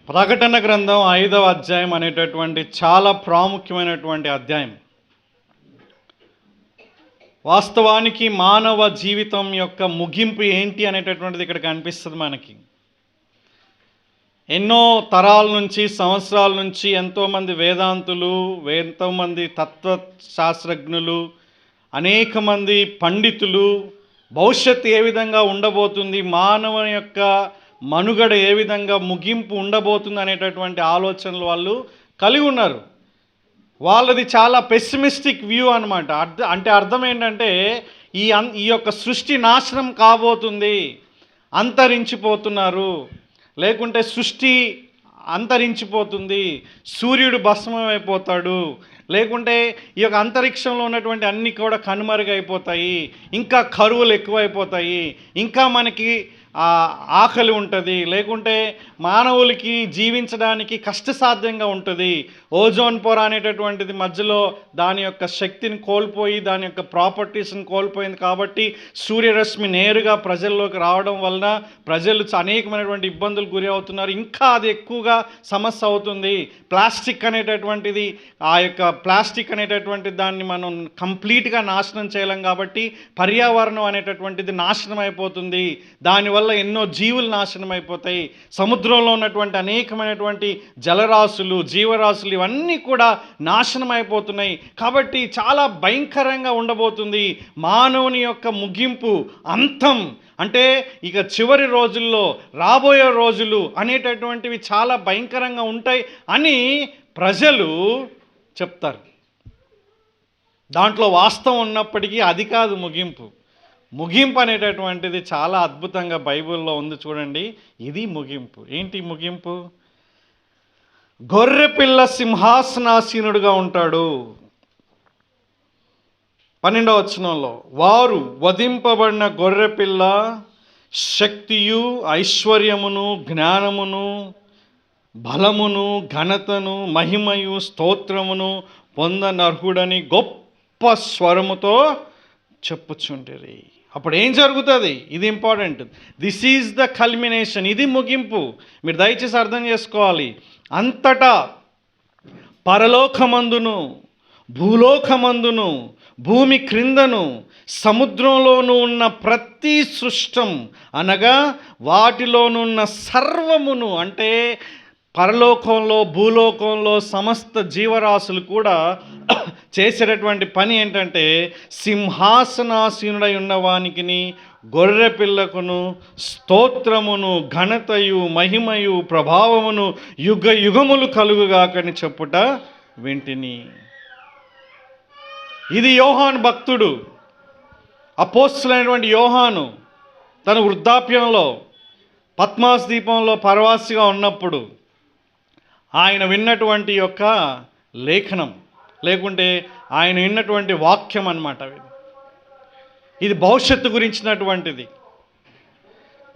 ప్రకటన గ్రంథం 5వ అధ్యాయం అనేటటువంటి చాలా ప్రాముఖ్యమైనటువంటి అధ్యాయం. వాస్తవానికి మానవ జీవితం యొక్క ముగింపు ఏంటి అనేటటువంటిది ఇక్కడ కనిపిస్తుంది మనకి. ఎన్నో తరాల నుంచి, సంవత్సరాల నుంచి ఎంతోమంది వేదాంతులు, ఎంతోమంది తత్వశాస్త్రజ్ఞులు, అనేక మంది పండితులు భవిష్యత్తు ఏ విధంగా ఉండబోతుంది, మానవుని యొక్క మనుగడ ఏ విధంగా ముగింపు ఉండబోతుంది అనేటటువంటి ఆలోచనలు వాళ్ళు కలిగి ఉన్నారు. వాళ్ళది చాలా పెసిమిస్టిక్ వ్యూ అనమాట. అర్థం ఏంటంటే ఈ యొక్క సృష్టి నాశనం కాబోతుంది, అంతరించిపోతున్నారు, లేకుంటే సృష్టి అంతరించిపోతుంది, సూర్యుడు భస్మమైపోతాడు, లేకుంటే ఈ యొక్క అంతరిక్షంలో ఉన్నటువంటి అన్నీ కూడా కనుమరుగైపోతాయి, ఇంకా కరువులు ఎక్కువైపోతాయి, ఇంకా మనకి ఆకలి ఉంటుంది, లేకుంటే మానవులకి జీవించడానికి కష్టసాధ్యంగా ఉంటుంది. ఓజోన్ పొర అనేటటువంటిది మధ్యలో దాని యొక్క శక్తిని కోల్పోయి, దాని యొక్క ప్రాపర్టీస్ని కోల్పోయింది కాబట్టి సూర్యరశ్మి నేరుగా ప్రజల్లోకి రావడం వలన ప్రజలు అనేకమైనటువంటి ఇబ్బందులు గురి అవుతున్నారు. ఇంకా అది ఎక్కువగా సమస్య అవుతుంది. ప్లాస్టిక్ అనేటటువంటిది, ఆ యొక్క ప్లాస్టిక్ అనేటటువంటి దాన్ని మనం కంప్లీట్గా నాశనం చేయలేం కాబట్టి పర్యావరణం అనేటటువంటిది నాశనం అయిపోతుంది. దానివల్ల ఎన్నో జీవులు నాశనం అయిపోతాయి. సముద్రంలో ఉన్నటువంటి అనేకమైనటువంటి జలరాశులు, జీవరాశులు ఇవన్నీ కూడా నాశనం అయిపోతున్నాయి. కాబట్టి చాలా భయంకరంగా ఉండబోతుంది మానవుని యొక్క ముగింపు, అంతం. అంటే ఇక చివరి రోజుల్లో రాబోయే రోజులు అనేటటువంటివి చాలా భయంకరంగా ఉంటాయి అని ప్రజలు చెప్తారు. దాంట్లో వాస్తవం ఉన్నప్పటికీ అది కాదు ముగింపు. ముగింపు అనేటటువంటిది చాలా అద్భుతంగా బైబిల్లో ఉంది, చూడండి. ఇది ముగింపు. ఏంటి ముగింపు? గొర్రెపిల్ల సింహాసనాసీనుడుగా ఉంటాడు. 12వ వచనంలో, వారు వధింపబడిన గొర్రెపిల్ల శక్తియు, ఐశ్వర్యమును, జ్ఞానమును, బలమును, ఘనతను, మహిమయు, స్తోత్రమును పొందనర్హుడని గొప్ప స్వరముతో చెప్పుచుండిరి. అప్పుడు ఏం జరుగుతుంది? ఇది important. This is the culmination. ఇది ముగింపు. మీరు దయచేసి అర్థం చేసుకోవాలి. అంతటా పరలోకమందును, భూలోకమందును, భూమి క్రిందను, సముద్రంలోనూ ఉన్న ప్రతి సృష్టం అనగా వాటిలోనున్న సర్వమును, అంటే పరలోకంలో, భూలోకంలో సమస్త జీవరాశులు కూడా చేసేటటువంటి పని ఏంటంటే సింహాసనాసీనుడై ఉన్నవానికిని గొర్రె పిల్లకును స్తోత్రమును, ఘనతయు, మహిమయు, ప్రభావమును యుగ యుగములు కలుగుగాకని చెప్పుట వింటిని. ఇది యోహాను భక్తుడు, అపోస్తలుడైనటువంటి యోహాను తన వృద్ధాప్యంలో పద్మాస్ ద్వీపంలో పరవాసిగా ఉన్నప్పుడు ఆయన విన్నటువంటి యొక్క లేఖనం, లేకుంటే ఆయన విన్నటువంటి వాక్యం అన్నమాట. ఇది భవిష్యత్తు గురించినటువంటిది.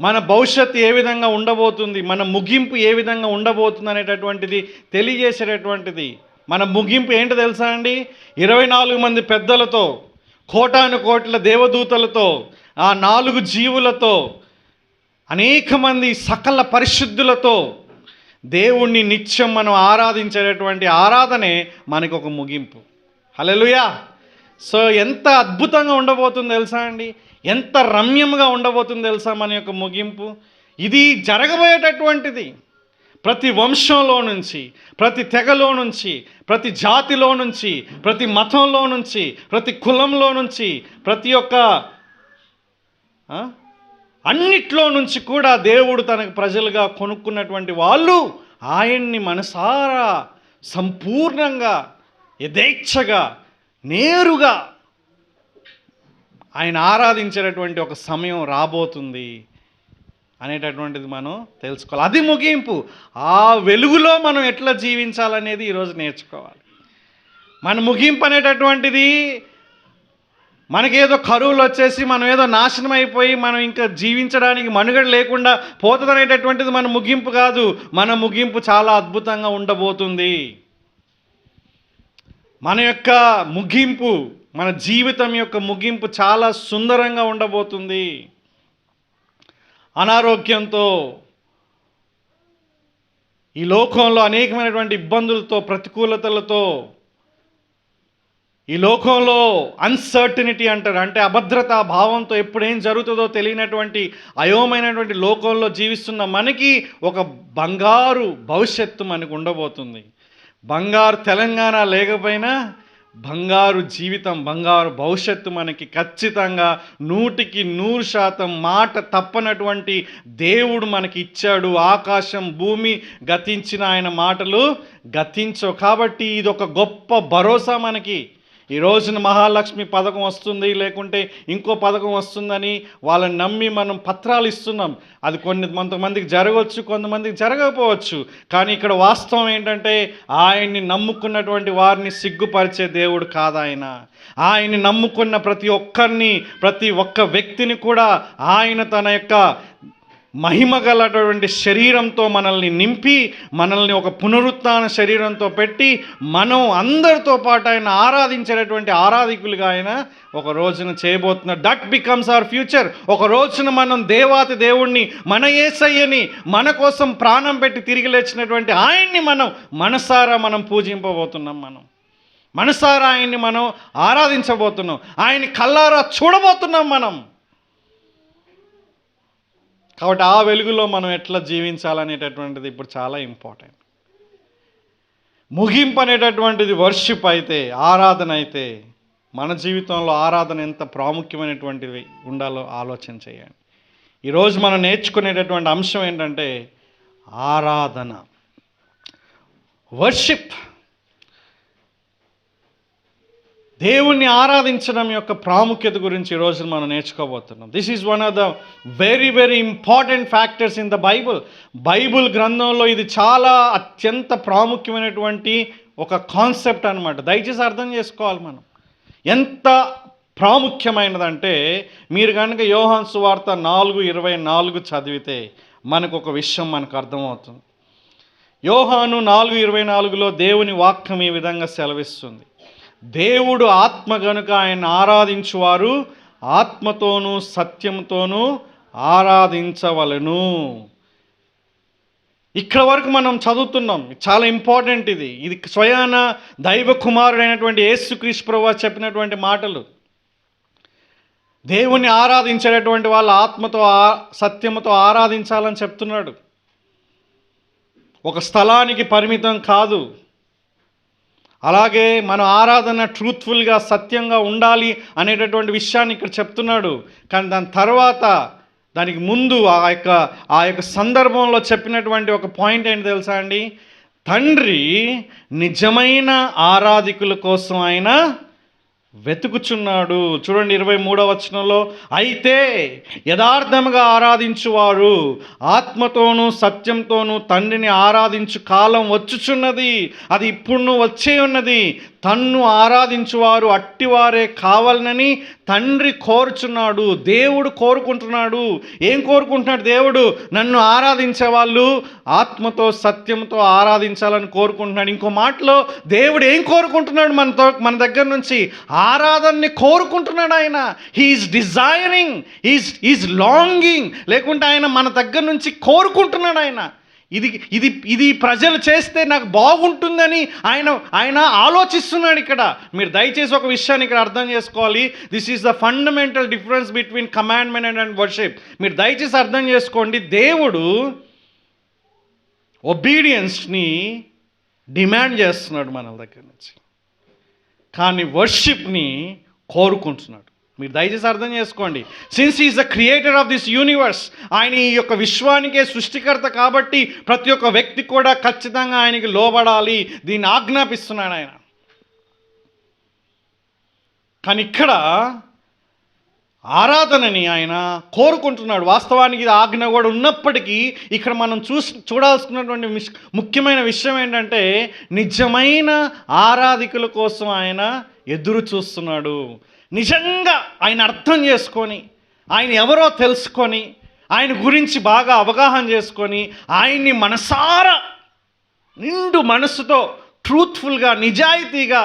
మన భవిష్యత్తు ఏ విధంగా ఉండబోతుంది, మన ముగింపు ఏ విధంగా ఉండబోతుంది అనేటటువంటిది తెలియజేసేటటువంటిది. మన ముగింపు ఏంటో తెలుసా అండి? 24 మంది పెద్దలతో, కోటాను కోట్ల దేవదూతలతో, ఆ 4 జీవులతో, అనేక మంది సకల పరిశుద్ధులతో దేవుణ్ణి నిత్యం మనం ఆరాధించేటటువంటి ఆరాధనే మనకు ఒక ముగింపు. హల్లెలూయా. సో ఎంత అద్భుతంగా ఉండబోతుందో తెలుసా అండి? ఎంత రమ్యంగా ఉండబోతుందో తెలుసా మన యొక్క ముగింపు? ఇది జరగబోయేటటువంటిది. ప్రతి వంశంలో నుంచి, ప్రతి తెగలో నుంచి, ప్రతి జాతిలో నుంచి, ప్రతి మతంలో నుంచి, ప్రతి కులంలో నుంచి, ప్రతి ఒక్క అన్నిట్లో నుంచి కూడా దేవుడు తనకు ప్రజలుగా కొనుక్కున్నటువంటి వాళ్ళు ఆయన్ని మనసారా, సంపూర్ణంగా, యథేచ్ఛగా, నేరుగా ఆయన ఆరాధించేటటువంటి ఒక సమయం రాబోతుంది అనేటటువంటిది మనం తెలుసుకోవాలి. అది ముగింపు. ఆ వెలుగులో మనం ఎట్లా జీవించాలనేది ఈరోజు నేర్చుకోవాలి. మన ముగింపు అనేటటువంటిది మనకేదో కరువులు వచ్చేసి మనం ఏదో నాశనం అయిపోయి మనం ఇంకా జీవించడానికి మనుగడ లేకుండా పోతుంది అనేటటువంటిది మన ముగింపు కాదు. మన ముగింపు చాలా అద్భుతంగా ఉండబోతుంది. మన యొక్క ముగింపు, మన జీవితం యొక్క ముగింపు చాలా సుందరంగా ఉండబోతుంది. అనారోగ్యంతో, ఈ లోకంలో అనేకమైనటువంటి ఇబ్బందులతో, ప్రతికూలతలతో, ఈ లోకంలో అన్సర్టనిటీ అంటారు, అంటే అభద్రతా భావంతో ఎప్పుడు ఏం జరుగుతుందో తెలియనటువంటి అయోమైనటువంటి లోకంలో జీవిస్తున్న మనకి ఒక బంగారు భవిష్యత్తు మనకు ఉండబోతుంది. బంగారు తెలంగాణ లేకపోయినా బంగారు జీవితం, బంగారు భవిష్యత్తు మనకి ఖచ్చితంగా 100% మాట తప్పనటువంటి దేవుడు మనకి ఇచ్చాడు. ఆకాశం భూమి గతించిన ఆయన మాటలు గతించవు. కాబట్టి ఇది ఒక గొప్ప భరోసా మనకి. ఈ రోజున మహాలక్ష్మి పథకం వస్తుంది, లేకుంటే ఇంకో పథకం వస్తుందని వాళ్ళని నమ్మి మనం పత్రాలు ఇస్తున్నాం. అది కొంతమందికి జరగవచ్చు, కొంతమందికి జరగకపోవచ్చు. కానీ ఇక్కడ వాస్తవం ఏంటంటే ఆయన్ని నమ్ముకున్నటువంటి వారిని సిగ్గుపరిచే దేవుడు కాదు ఆయన. ఆయన్ని నమ్ముకున్న ప్రతి ఒక్కరిని, ప్రతి ఒక్క వ్యక్తిని కూడా ఆయన తన యొక్క మహిమ గలటువంటి శరీరంతో మనల్ని నింపి, మనల్ని ఒక పునరుత్థాన శరీరంతో పెట్టి, మనం అందరితో పాటు ఆయన ఆరాధించేటటువంటి ఆరాధికులుగా ఆయన ఒక రోజున చేయబోతున్నారు. That becomes our future. ఒక రోజున మనం దేవాతి దేవుణ్ణి, మన యేసయ్యని, మన కోసం ప్రాణం పెట్టి తిరిగి లేచినటువంటి ఆయన్ని మనసారా పూజింపబోతున్నాం. మనసారా ఆయన్ని మనం ఆరాధించబోతున్నాం. ఆయన్ని కల్లారా చూడబోతున్నాం మనం. కాబట్టి ఆ వెలుగులో మనం ఎట్లా జీవించాలనేటటువంటిది ఇప్పుడు చాలా ఇంపార్టెంట్. ముగింపు అనేటటువంటిది వర్షిప్ అయితే, ఆరాధన అయితే, మన జీవితంలో ఆరాధన ఎంత ప్రాముఖ్యమైనటువంటిది ఉండాలో ఆలోచన చేయండి. ఈరోజు మనం నేర్చుకునేటటువంటి అంశం ఏంటంటే ఆరాధన, వర్షిప్. దేవుణ్ణి ఆరాధించడం యొక్క ప్రాముఖ్యత గురించి ఈరోజు మనం నేర్చుకోబోతున్నాం. This is one of the very very important factors in the Bible గ్రంథంలో ఇది చాలా అత్యంత ప్రాముఖ్యమైనటువంటి ఒక కాన్సెప్ట్ అన్నమాట. దయచేసి అర్థం చేసుకోవాలి మనం. ఎంత ప్రాముఖ్యమైనదంటే మీరు కనుక యోహాను సువార్త 4:24 చదివితే మనకు ఒక విషయం మనకు అర్థమవుతుంది. యోహాను 4:24లో దేవుని వాక్యం ఈ విధంగా సెలవిస్తుంది: దేవుడు ఆత్మ గనుక ఆయన ఆరాధించువారు ఆత్మతోనూ సత్యంతోనూ ఆరాధించవలెను. ఇక్కడ వరకు మనం చదువుతున్నాం, చాలా ఇంపార్టెంట్ ఇది. స్వయాన దైవ కుమారుడైనటువంటి యేసుక్రీస్తు ప్రభువు చెప్పినటువంటి మాటలు. దేవుణ్ణి ఆరాధించేటటువంటి వాళ్ళు ఆత్మతో సత్యముతో ఆరాధించాలని చెప్తున్నాడు. ఒక స్థలానికి పరిమితం కాదు. అలాగే మన ఆరాధన ట్రూత్ఫుల్గా, సత్యంగా ఉండాలి అనేటటువంటి విషయాన్ని ఇక్కడ చెప్తున్నాడు. కానీ దాని తర్వాత, దానికి ముందు ఆ యొక్క సందర్భంలో చెప్పినటువంటి ఒక పాయింట్ ఏంటి తెలుసా అండి? తండ్రి నిజమైన ఆరాధికుల కోసం ఆయన వెతుకుచున్నాడు. చూడండి 23వ వచనంలో, అయితే యథార్థముగా ఆరాధించువారు ఆత్మతోనూ సత్యంతోనూ తండ్రిని ఆరాధించు కాలం వచ్చుచున్నది, అది ఇప్పుడు వచ్చే ఉన్నది. తన్ను ఆరాధించువారు అట్టివారే కావాలని తండ్రి కోరుచున్నాడు. దేవుడు కోరుకుంటున్నాడు. ఏం కోరుకుంటున్నాడు దేవుడు? నన్ను ఆరాధించే వాళ్ళు ఆత్మతో సత్యంతో ఆరాధించాలని కోరుకుంటున్నాడు. ఇంకో మాటలో దేవుడు ఏం కోరుకుంటున్నాడు? మన దగ్గర నుంచి ఆరాధనని కోరుకుంటున్నాడు ఆయన. హీఈస్ డిజైరింగ్, హీఈస్ లాంగింగ్, లేకుంటే ఆయన మన దగ్గర నుంచి కోరుకుంటున్నాడు ఆయన. ఇది ప్రజలు చేస్తే నాకు బాగుంటుందని ఆయన ఆలోచిస్తున్నాడు. ఇక్కడ మీరు దయచేసి ఒక విషయాన్ని ఇక్కడ అర్థం చేసుకోవాలి. This is the fundamental difference between commandment and worship. మీరు దయచేసి అర్థం చేసుకోండి. దేవుడు ఒబీడియన్స్ని డిమాండ్ చేస్తున్నాడు మన దగ్గర నుంచి, కానీ వర్షిప్ని కోరుకుంటున్నాడు. మీరు దయచేసి అర్థం చేసుకోండి. Since is the creator of this universe, ఆయన ఈ యొక్క విశ్వానికే సృష్టికర్త కాబట్టి ప్రతి ఒక్క వ్యక్తి కూడా ఖచ్చితంగా ఆయనకి లోబడాలి, దీన్ని ఆజ్ఞాపిస్తున్నాడు ఆయన. కానీ ఇక్కడ ఆరాధనని ఆయన కోరుకుంటున్నాడు. వాస్తవానికి ఇది ఆజ్ఞ కూడా ఉన్నప్పటికీ ఇక్కడ మనం చూడాల్సినటువంటి ముఖ్యమైన విషయం ఏంటంటే నిజమైన ఆరాధికుల కోసం ఆయన ఎదురు చూస్తున్నాడు. నిజంగా ఆయన అర్థం చేసుకొని, ఆయన ఎవరో తెలుసుకొని, ఆయన గురించి బాగా అవగాహన చేసుకొని, ఆయన్ని మనసారా నిండు మనసుతో ట్రూత్ఫుల్గా, నిజాయితీగా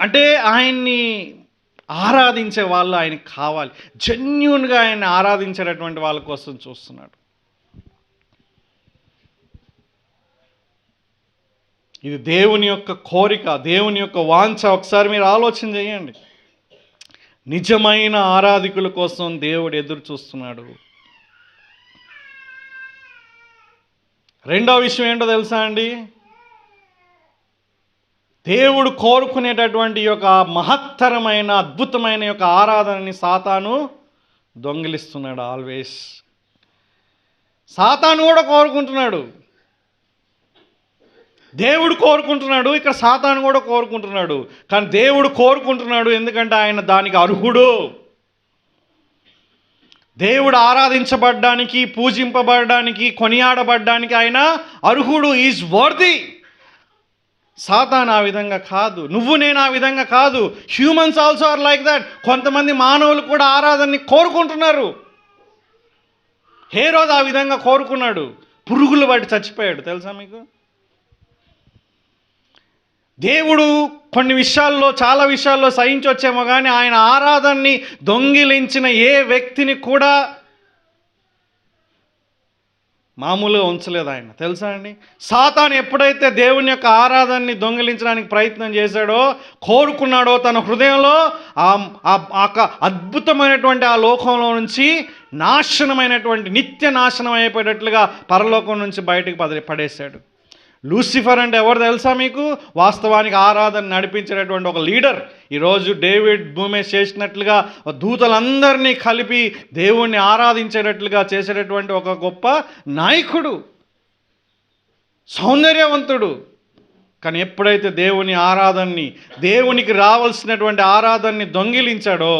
అంటే ఆయన్ని ఆరాధించే వాళ్ళు ఆయనకి కావాలి. జెన్యూన్గా ఆయన ఆరాధించేటటువంటి వాళ్ళ కోసం చూస్తున్నాడు. ఇది దేవుని యొక్క కోరిక, దేవుని యొక్క వాంఛ. ఒకసారి మీరు ఆలోచన చేయండి. నిజమైన ఆరాధికుల కోసం దేవుడు ఎదురు చూస్తున్నాడు. రెండవ విషయం ఏంటో తెలుసా అండి? దేవుడు కోరుకునేటటువంటి యొక్క మహత్తరమైన అద్భుతమైన యొక్క ఆరాధనని సాతాను దొంగిలిస్తున్నాడు ఆల్వేస్. సాతాను కూడా కోరుకుంటున్నాడు, దేవుడు కోరుకుంటున్నాడు, ఇక్కడ సాతాను కూడా కోరుకుంటున్నాడు. కానీ దేవుడు కోరుకుంటున్నాడు ఎందుకంటే ఆయన దానికి అర్హుడు. దేవుడు ఆరాధించబడ్డానికి, పూజింపబడడానికి, కొనియాడబడ్డానికి ఆయన అర్హుడు. Is worthy. సాతాను ఆ విధంగా కాదు, నువ్వు నేను ఆ విధంగా కాదు. Humans also are like that. కొంతమంది మానవులు కూడా ఆరాధనని కోరుకుంటున్నారు. హేరోదు ఆ విధంగా కోరుకున్నాడు, పురుగులు పట్టి చచ్చిపోయాడు. తెలుసా మీకు? దేవుడు కొన్ని విషయాల్లో, చాలా విషయాల్లో సహించొచ్చేమో కానీ ఆయన ఆరాధనని దొంగిలించిన ఏ వ్యక్తిని కూడా మామూలుగా ఉంచలేదు ఆయన. తెలుసా అండి? సాతాను ఎప్పుడైతే దేవుని యొక్క ఆరాధనని దొంగిలించడానికి ప్రయత్నం చేశాడో, కోరుకున్నాడో తన హృదయంలో, అద్భుతమైనటువంటి ఆ లోకంలో నుంచి నాశనమైనటువంటి, నిత్య నాశనం అయిపోయేటట్లుగా పరలోకం నుంచి బయటకు పడేశాడు. లూసిఫర్ అంటే ఎవరు తెలుసా మీకు? వాస్తవానికి ఆరాధన నడిపించేటటువంటి ఒక లీడర్. ఈరోజు డేవిడ్ భూమేష్ చేసినట్లుగా దూతలందరినీ కలిపి దేవుణ్ణి ఆరాధించేటట్లుగా చేసేటటువంటి ఒక గొప్ప నాయకుడు, సౌందర్యవంతుడు. కానీ ఎప్పుడైతే దేవుని ఆరాధనని, దేవునికి రావాల్సినటువంటి ఆరాధనని దొంగిలించాడో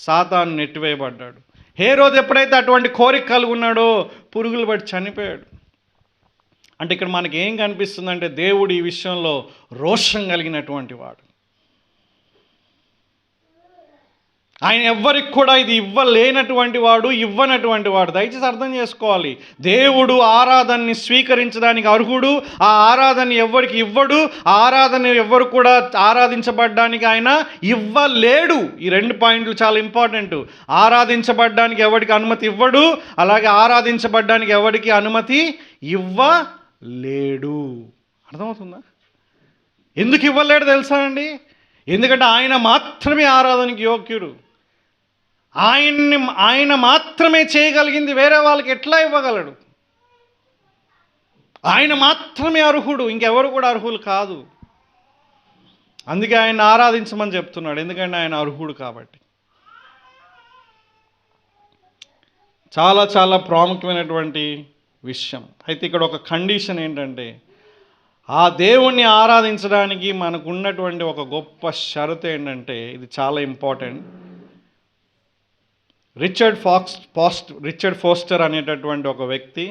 సాతాను నెట్టివేయబడ్డాడు. హేరోదు ఎప్పుడైతే అటువంటి కోరిక కలిగి ఉన్నాడో పురుగులు పట్టి చనిపోయాడు. అంటే ఇక్కడ మనకి ఏం కనిపిస్తుందంటే దేవుడు ఈ విషయంలో రోషం కలిగినటువంటి వాడు. ఆయన ఎవ్వరికి కూడా ఇది ఇవ్వలేనటువంటి వాడు, ఇవ్వనటువంటి వాడు. దయచేసి అర్థం చేసుకోవాలి. దేవుడు ఆరాధనని స్వీకరించడానికి అర్హుడు. ఆ ఆరాధన ఎవరికి ఇవ్వడు. ఆ ఆరాధన ఎవరు కూడా ఆరాధించబడ్డానికి ఆయన ఇవ్వలేడు. ఈ రెండు పాయింట్లు చాలా ఇంపార్టెంట్. ఆరాధించబడ్డానికి ఎవరికి అనుమతి ఇవ్వడు, అలాగే ఆరాధించబడ్డానికి ఎవరికి అనుమతి ఇవ్వలేడు. అర్థమవుతుందా? ఎందుకు ఇవ్వలేడు తెలుసా అండి? ఎందుకంటే ఆయన మాత్రమే ఆరాధనకి యోగ్యుడు. ఆయన మాత్రమే చేయగలిగింది వేరే వాళ్ళకి ఎట్లా ఇవ్వగలడు? ఆయన మాత్రమే అర్హుడు, ఇంకెవరు కూడా అర్హులు కాదు. అందుకే ఆయన ఆరాధించమని చెప్తున్నాడు, ఎందుకంటే ఆయన అర్హుడు కాబట్టి. చాలా చాలా ప్రాముఖ్యమైనటువంటి విషయం. అయితే ఇక్కడ ఒక కండిషన్ ఏంటంటే, ఆ దేవుణ్ణి ఆరాధించడానికి మనకు ఉన్నటువంటి ఒక గొప్ప షరతు ఏంటంటే, ఇది చాలా ఇంపార్టెంట్. రిచర్డ్ ఫోస్టర్ అనేటటువంటి ఒక వ్యక్తి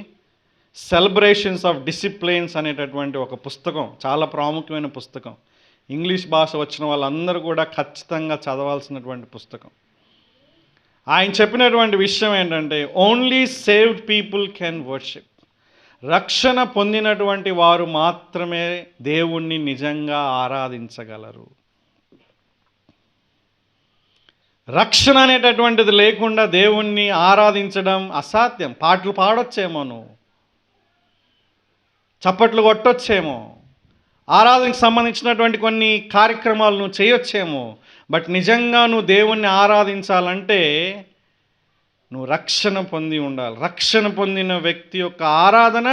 సెలబ్రేషన్స్ ఆఫ్ డిసిప్లిన్స్ అనేటటువంటి ఒక పుస్తకం, చాలా ప్రాముఖ్యమైన పుస్తకం. ఇంగ్లీష్ భాష వచ్చిన వాళ్ళందరూ కూడా ఖచ్చితంగా చదవాల్సినటువంటి పుస్తకం. ఆయన చెప్పినటువంటి విషయం ఏంటంటే, only saved people can worship. రక్షణ పొందినటువంటి వారు మాత్రమే దేవుణ్ణి నిజంగా ఆరాధించగలరు. రక్షణ అనేటటువంటిది లేకుండా దేవుణ్ణి ఆరాధించడం అసాధ్యం. పాటలు పాడొచ్చేమో, నువ్వు చప్పట్లు కొట్టొచ్చేమో, ఆరాధనకు సంబంధించినటువంటి కొన్ని కార్యక్రమాలు నువ్వు చేయొచ్చేమో, బట్ నిజంగా నువ్వు దేవుణ్ణి ఆరాధించాలంటే నువ్వు రక్షణ పొంది ఉండాలి. రక్షణ పొందిన వ్యక్తి యొక్క ఆరాధన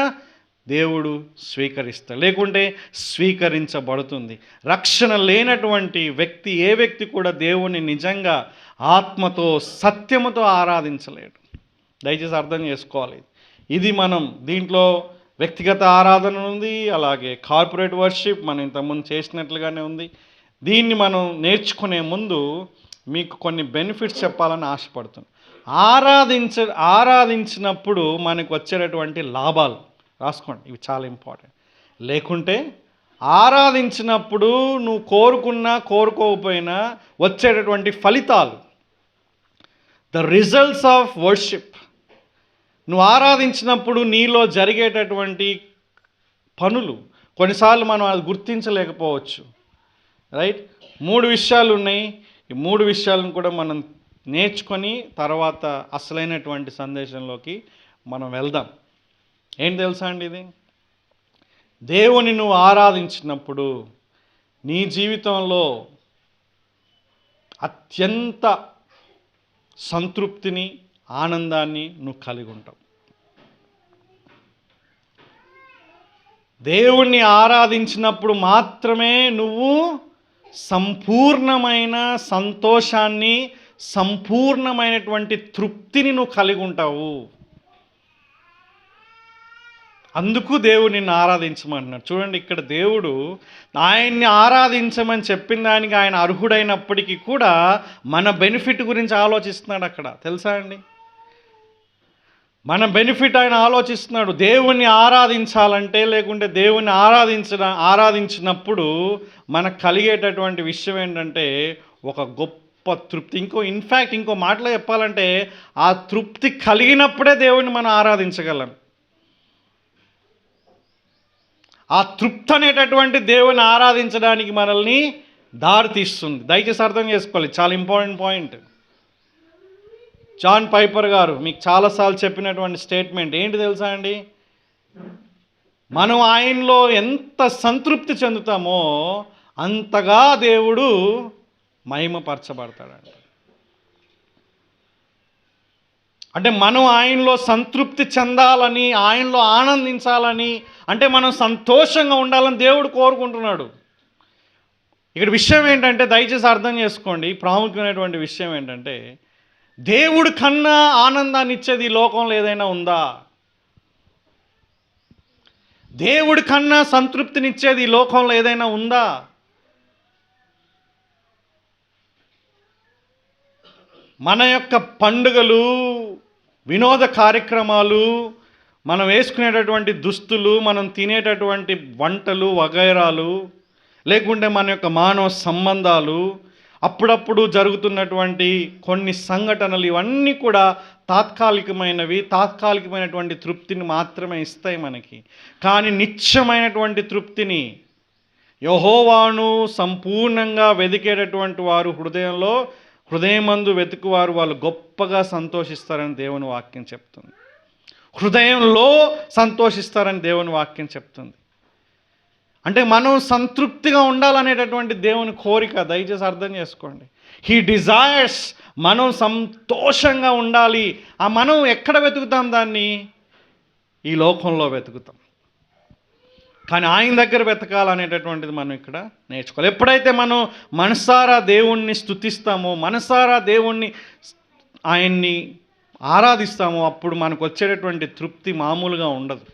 దేవుడు స్వీకరిస్తాడు, లేకుంటే స్వీకరించబడుతుంది. రక్షణ లేనటువంటి వ్యక్తి, ఏ వ్యక్తి కూడా దేవుణ్ణి నిజంగా ఆత్మతో సత్యముతో ఆరాధించలేడు. దయచేసి అర్థం చేసుకోవాలి. ఇది మనం దీంట్లో వ్యక్తిగత ఆరాధన ఉంది, అలాగే కార్పొరేట్ వర్షిప్ మనం ఇంతకుముందు చేసినట్లుగానే ఉంది. దీన్ని మనం నేర్చుకునే ముందు మీకు కొన్ని బెనిఫిట్స్ చెప్పాలని ఆశపడుతున్నాను. ఆరాధించినప్పుడు మనకు వచ్చేటటువంటి లాభాలు రాసుకోండి, ఇవి చాలా ఇంపార్టెంట్. లేకుంటే ఆరాధించినప్పుడు నువ్వు కోరుకున్నా కోరుకోకపోయినా వచ్చేటటువంటి ఫలితాలు, ద రిజల్ట్స్ ఆఫ్ వర్షిప్. నువ్వు ఆరాధించినప్పుడు నీలో జరిగేటటువంటి పనులు కొన్నిసార్లు మనం అది గుర్తించలేకపోవచ్చు. రైట్? 3 విషయాలు ఉన్నాయి. ఈ 3 విషయాలను కూడా మనం నేర్చుకొని తర్వాత అసలైనటువంటి సందేశంలోకి మనం వెళ్దాం. ఏంటి తెలుసా అండి? ఇది దేవుని నువ్వు ఆరాధించినప్పుడు నీ జీవితంలో అత్యంత సంతృప్తిని, ఆనందాన్ని నువ్వు కలిగి ఉంటావు. దేవుణ్ణి ఆరాధించినప్పుడు మాత్రమే నువ్వు సంపూర్ణమైన సంతోషాన్ని, సంపూర్ణమైనటువంటి తృప్తిని నువ్వు కలిగి ఉంటావు. అందుకు దేవుడు నిన్ను ఆరాధించమంటున్నాడు. చూడండి, ఇక్కడ దేవుడు ఆయన్ని ఆరాధించమని చెప్పిన దానికి ఆయన అర్హుడైనప్పటికీ కూడా మన బెనిఫిట్ గురించి ఆలోచిస్తున్నాడు. అక్కడ తెలుసా అండి, మన బెనిఫిట్ ఆయన ఆలోచిస్తున్నాడు. దేవుణ్ణి ఆరాధించాలంటే, లేకుంటే దేవుణ్ణి ఆరాధించినప్పుడు మనకు కలిగేటటువంటి విషయం ఏంటంటే ఒక గొప్ప తృప్తి. ఇంకో మాటలో చెప్పాలంటే, ఆ తృప్తి కలిగినప్పుడే దేవుణ్ణి మనం ఆరాధించగలం. ఆ తృప్తి అనేటటువంటి దేవుని ఆరాధించడానికి మనల్ని దారి తీస్తుంది. దయచేసి అర్థం చేసుకోవాలి, చాలా ఇంపార్టెంట్ పాయింట్. జాన్ పైపర్ గారు మీకు చాలాసార్లు చెప్పినటువంటి స్టేట్మెంట్ ఏంటి తెలుసా అండి, మనం ఆయనలో ఎంత సంతృప్తి చెందుతామో అంతగా దేవుడు మహిమపరచబడతాడంట. అంటే మనం ఆయనలో సంతృప్తి చెందాలని, ఆయనలో ఆనందించాలని, అంటే మనం సంతోషంగా ఉండాలని దేవుడు కోరుకుంటున్నాడు. ఇక్కడ విషయం ఏంటంటే, దయచేసి అర్థం చేసుకోండి, ప్రాముఖ్యమైనటువంటి విషయం ఏంటంటే, దేవుడి కన్నా ఆనందాన్ని ఇచ్చేది ఈ లోకంలో ఏదైనా ఉందా? దేవుడి కన్నా సంతృప్తినిచ్చేది ఈ లోకంలో ఏదైనా ఉందా? మన యొక్క పండుగలు, వినోద కార్యక్రమాలు, మనం వేసుకునేటటువంటి దుస్తులు, మనం తినేటటువంటి వంటలు వగైరాలు, లేకుంటే మన యొక్క మానవ సంబంధాలు, అప్పుడప్పుడు జరుగుతున్నటువంటి కొన్ని సంఘటనలు, ఇవన్నీ కూడా తాత్కాలికమైనటువంటి తృప్తిని మాత్రమే ఇస్తాయి మనకి. కానీ నిత్యమైనటువంటి తృప్తిని, యెహోవాను సంపూర్ణంగా వెదికేటటువంటి వారు హృదయమందు వెతుకువారు వాళ్ళు గొప్పగా సంతోషిస్తారని దేవుని వాక్యం చెప్తుంది. హృదయంలో సంతోషిస్తారని దేవుని వాక్యం చెప్తుంది. అంటే మనం సంతృప్తిగా ఉండాలనేటటువంటి దేవుని కోరిక. దయచేసి అర్థం చేసుకోండి, హీ డిజైర్స్ మనం సంతోషంగా ఉండాలి. ఆ మనం ఎక్కడ వెతుకుతాం దాన్ని? ఈ లోకంలో వెతుకుతాం. కానీ ఆయన దగ్గర వెతకాలనేటటువంటిది మనం ఇక్కడ నేర్చుకోవాలి. ఎప్పుడైతే మనం మనసారా దేవుణ్ణి స్తుతిస్తామో, మనసారా ఆయన్ని ఆరాధిస్తామో, అప్పుడు మనకు వచ్చేటటువంటి తృప్తి మామూలుగా ఉండదు.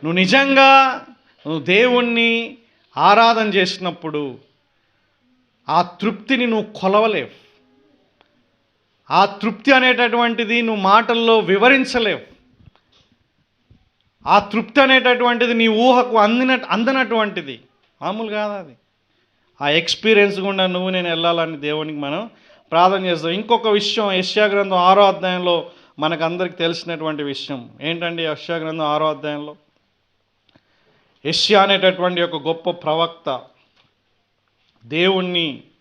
నువ్వు నిజంగా దేవుణ్ణి ఆరాధన చేసినప్పుడు ఆ తృప్తిని నువ్వు కొలవలేవు. ఆ తృప్తి అనేటటువంటిది నువ్వు మాటల్లో వివరించలేవు. ఆ తృప్తి అనేటటువంటిది నీ ఊహకు అందనటువంటిది, మామూలు కాదు అది. ఆ ఎక్స్పీరియన్స్ గుండా నేను వెళ్ళాలని దేవునికి మనం ప్రార్థన చేస్తాం. ఇంకొక విషయం, యెషయా గ్రంథం 6వ అధ్యాయంలో మనకందరికి తెలిసినటువంటి విషయం ఏంటండి? యెషయా గ్రంథం 6వ అధ్యాయంలో యెషయా అనేటటువంటి ఒక గొప్ప ప్రవక్త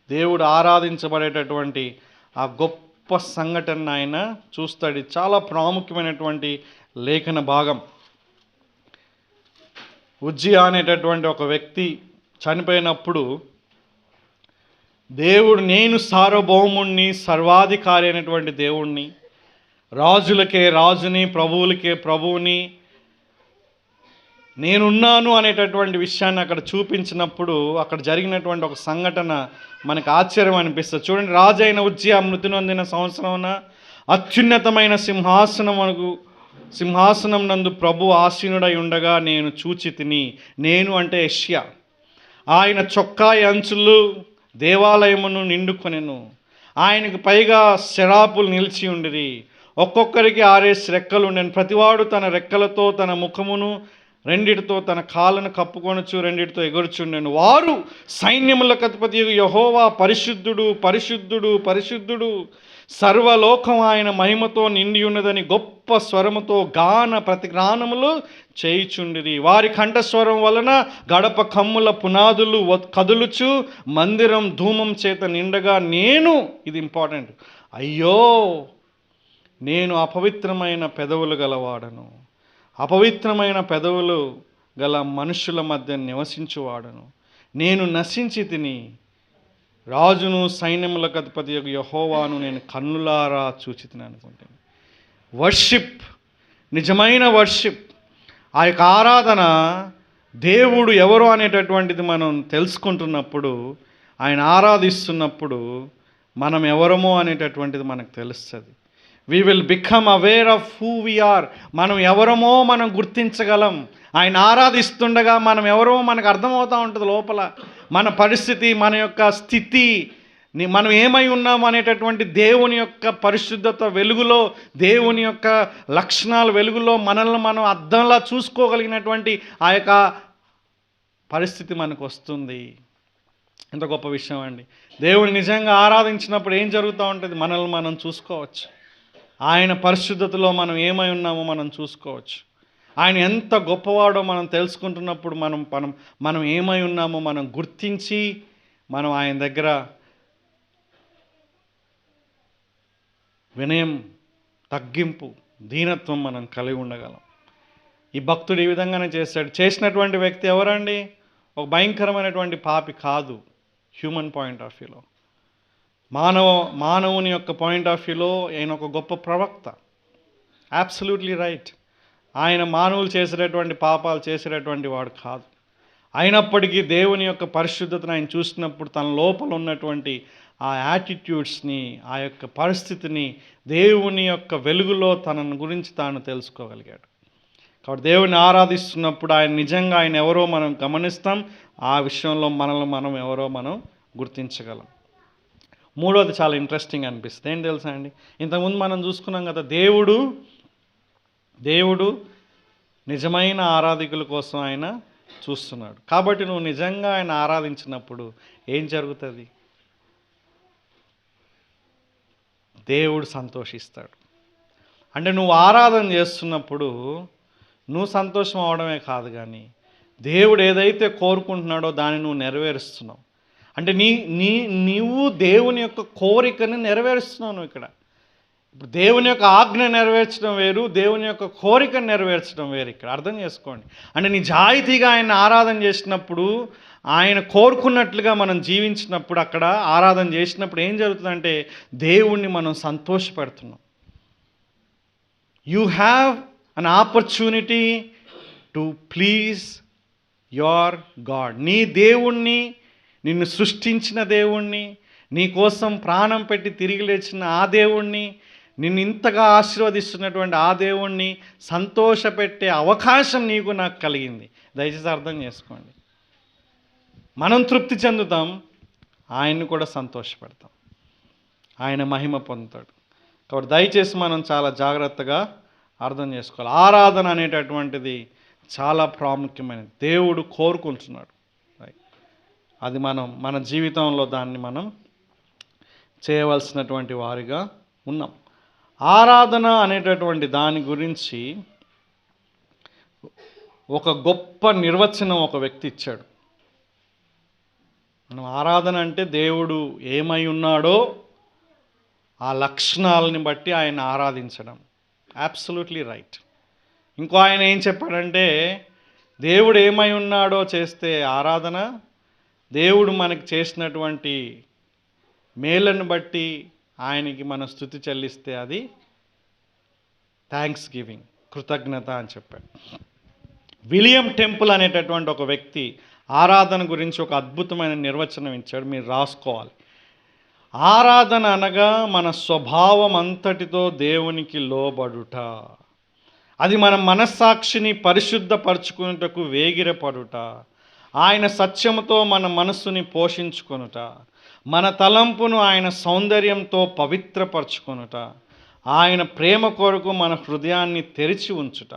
దేవుడు ఆరాధించబడేటటువంటి ఆ గొప్ప సంఘటన ఆయన చూస్తాడు. చాలా ప్రాముఖ్యమైనటువంటి లేఖన భాగం. ఉజ్జియా అనేటటువంటి ఒక వ్యక్తి చనిపోయినప్పుడు దేవుడు, నేను సార్వభౌముణ్ణి, సర్వాధికారి అయినటువంటి దేవుణ్ణి, రాజులకే రాజుని, ప్రభువులకే ప్రభువుని, నేనున్నాను అనేటటువంటి విషయాన్ని అక్కడ చూపించినప్పుడు అక్కడ జరిగినటువంటి ఒక సంఘటన మనకు ఆశ్చర్యం అనిపిస్తుంది. చూడండి, రాజు అయిన ఉజ్జియా మృతి నొందిన సంవత్సరమున అత్యున్నతమైన సింహాసనం నందు ప్రభు ఆసీనుడై ఉండగా నేను చూచి తిని. నేను అంటే యెషయా. ఆయన చొక్కాయి అంచులు దేవాలయమును నిండుకొనెను. ఆయనకు పైగా శరాపులు నిలిచి ఉండిరి. ఒక్కొక్కరికి 6 రెక్కలు ఉండెను. ప్రతివాడు తన రెక్కలతో తన ముఖమును రెండిటితో తన కాళ్ళను కప్పుకొనొచ్చు, రెండిటితో ఎగురుచుండెను. వారు సైన్యములకు అధిపతి యెహోవా పరిశుద్ధుడు, పరిశుద్ధుడు, పరిశుద్ధుడు, సర్వలోకం ఆయన మహిమతో నిండి ఉన్నదని గొప్ప స్వరముతో ప్రతిగానములు చేయుచుండిరి. వారి కంఠస్వరం వలన గడప కమ్ముల పునాదులు కదులుచు మందిరం ధూమం చేత నిండగా ఇది ఇంపార్టెంట్, అయ్యో నేను అపవిత్రమైన పెదవులు గలవాడను. అపవిత్రమైన పెదవులు గల మనుషుల మధ్య నివసించువాడను. నేను నశించి తిని రాజును సైన్యములకు అధిపతి యెహోవాను నేను కన్నులారా చూచితిని అనుకుంటాను. వర్షిప్, నిజమైన వర్షిప్, ఆ యొక్క ఆరాధన, దేవుడు ఎవరు అనేటటువంటిది మనం తెలుసుకుంటున్నప్పుడు, ఆయన ఆరాధిస్తున్నప్పుడు మనం ఎవరమో అనేటటువంటిది మనకు తెలుస్తుంది. We will become aware of who we are. మనం ఎవరమో మనం గుర్తించగలం. ఆయన ఆరాధిస్తుండగా మనం ఎవరో మనకు అర్థమవుతూ ఉంటుంది లోపల. మన పరిస్థితి, మన యొక్క స్థితి, మనం ఏమై ఉన్నాము అనేటటువంటి దేవుని యొక్క పరిశుద్ధత వెలుగులో, దేవుని యొక్క లక్షణాల వెలుగులో మనల్ని మనం అద్దంలా చూసుకోగలిగినటువంటి ఆ యొక్క పరిస్థితి మనకు వస్తుంది. ఎంత గొప్ప విషయం అండి. దేవుని నిజంగా ఆరాధించినప్పుడు ఏం జరుగుతూ ఉంటుంది? మనల్ని మనం చూసుకోవచ్చు. ఆయన పరిశుద్ధతలో మనం ఏమై ఉన్నామో మనం చూసుకోవచ్చు. ఆయన ఎంత గొప్పవాడో మనం తెలుసుకుంటున్నప్పుడు మనం ఏమై ఉన్నామో మనం గుర్తించి మనం ఆయన దగ్గర వినయం, తగ్గింపు, దీనత్వం మనం కలిగి ఉండగలం. ఈ భక్తుడు ఈ విధంగానే చేశాడు. చేసినటువంటి వ్యక్తి ఎవరండి? ఒక భయంకరమైనటువంటి పాపి కాదు. హ్యూమన్ పాయింట్ ఆఫ్ వ్యూలో, మానవుని యొక్క పాయింట్ ఆఫ్ వ్యూలో ఆయన ఒక గొప్ప ప్రవక్త. Absolutely right. ఆయన మానవులు చేసేటటువంటి పాపాలు చేసేటటువంటి వాడు కాదు. అయినప్పటికీ దేవుని యొక్క పరిశుద్ధతను ఆయన చూసినప్పుడు తన లోపల ఉన్నటువంటి ఆ యాటిట్యూడ్స్ని, ఆ యొక్క పరిస్థితిని దేవుని యొక్క వెలుగులో తన గురించి తాను తెలుసుకోగలిగాడు. కాబట్టి దేవుని ఆరాధిస్తున్నప్పుడు ఆయన నిజంగా ఆయన ఎవరో మనం గమనిస్తాం. ఆ విషయంలో మనల్ని మనం ఎవరో మనం గుర్తించగలం. మూడోది చాలా ఇంట్రెస్టింగ్ అనిపిస్తుంది. ఏంటి తెలుసా అండి? ఇంతకుముందు మనం చూసుకున్నాం కదా, దేవుడు నిజమైన ఆరాధికుల కోసం ఆయన చూస్తున్నాడు. కాబట్టి నువ్వు నిజంగా ఆయన ఆరాధించినప్పుడు ఏం జరుగుతుంది? దేవుడు సంతోషిస్తాడు. అంటే నువ్వు ఆరాధన చేస్తున్నప్పుడు నువ్వు సంతోషం అవడమే కాదు, కానీ దేవుడు ఏదైతే కోరుకుంటున్నాడో దాన్ని నువ్వు నెరవేరుస్తున్నావు. అంటే నీవు దేవుని యొక్క కోరికని నెరవేరుస్తున్నావు. నువ్వు ఇక్కడ ఇప్పుడు దేవుని యొక్క ఆజ్ఞ నెరవేర్చడం వేరు, దేవుని యొక్క కోరికను నెరవేర్చడం వేరు. ఇక్కడ అర్థం చేసుకోండి. అంటే నిజాయితీగా ఆయన ఆరాధన చేసినప్పుడు, ఆయన కోరుకున్నట్లుగా మనం జీవించినప్పుడు, అక్కడ ఆరాధన చేసినప్పుడు ఏం జరుగుతుందంటే దేవుణ్ణి మనం సంతోషపెడుతున్నాం. You have an opportunity to please your God. నీ దేవుణ్ణి, నిన్ను సృష్టించిన దేవుణ్ణి, నీ కోసం ప్రాణం పెట్టి తిరిగి లేచిన ఆ దేవుణ్ణి, నిన్ను ఇంతగా ఆశీర్వదిస్తున్నటువంటి ఆ దేవుణ్ణి సంతోషపెట్టే అవకాశం నీకు నాకు కలిగింది. దయచేసి అర్థం చేసుకోండి. మనం తృప్తి చెందుతాం, ఆయన్ని కూడా సంతోషపెడతాం, ఆయన మహిమ పొందుతాడు. కాబట్టి దయచేసి మనం చాలా జాగ్రత్తగా అర్థం చేసుకోవాలి. ఆరాధన అనేటటువంటిది చాలా ప్రాముఖ్యమైనది. దేవుడు కోరుకుంటున్నాడు. అది మన జీవితంలో దాన్ని మనం చేయవలసినటువంటి వారిగా ఉన్నాం. ఆరాధన అనేటటువంటి దాని గురించి ఒక గొప్ప నిర్వచనం ఒక వ్యక్తి ఇచ్చాడు. మనం ఆరాధన అంటే దేవుడు ఏమై ఉన్నాడో ఆ లక్షణాలని బట్టి ఆయన ఆరాధించడం. Absolutely right. ఇంకో ఆయన ఏం చెప్పాడంటే, దేవుడు ఏమై ఉన్నాడో చేస్తే ఆరాధన, దేవుడు మనకి చేసినటువంటి మేలను బట్టి ఆయనకి మన స్తుతి చెల్లిస్తే అది థ్యాంక్స్ గివింగ్, కృతజ్ఞత అని చెప్పాడు. విలియం టెంపుల్ అనేటటువంటి ఒక వ్యక్తి ఆరాధన గురించి ఒక అద్భుతమైన నిర్వచనం ఇచ్చాడు. మీరు రాసుకోవాలి. ఆరాధన అనగా మన స్వభావం అంతటితో దేవునికి లోబడుట, అది మన మనస్సాక్షిని పరిశుద్ధపరచుకున్నటకు వేగిరపడుట, ఆయన సత్యముతో మన మనస్సుని పోషించుకొనుట, మన తలంపును ఆయన సౌందర్యంతో పవిత్రపరచుకొనుట, ఆయన ప్రేమ కొరకు మన హృదయాన్ని తెరిచి ఉంచుట,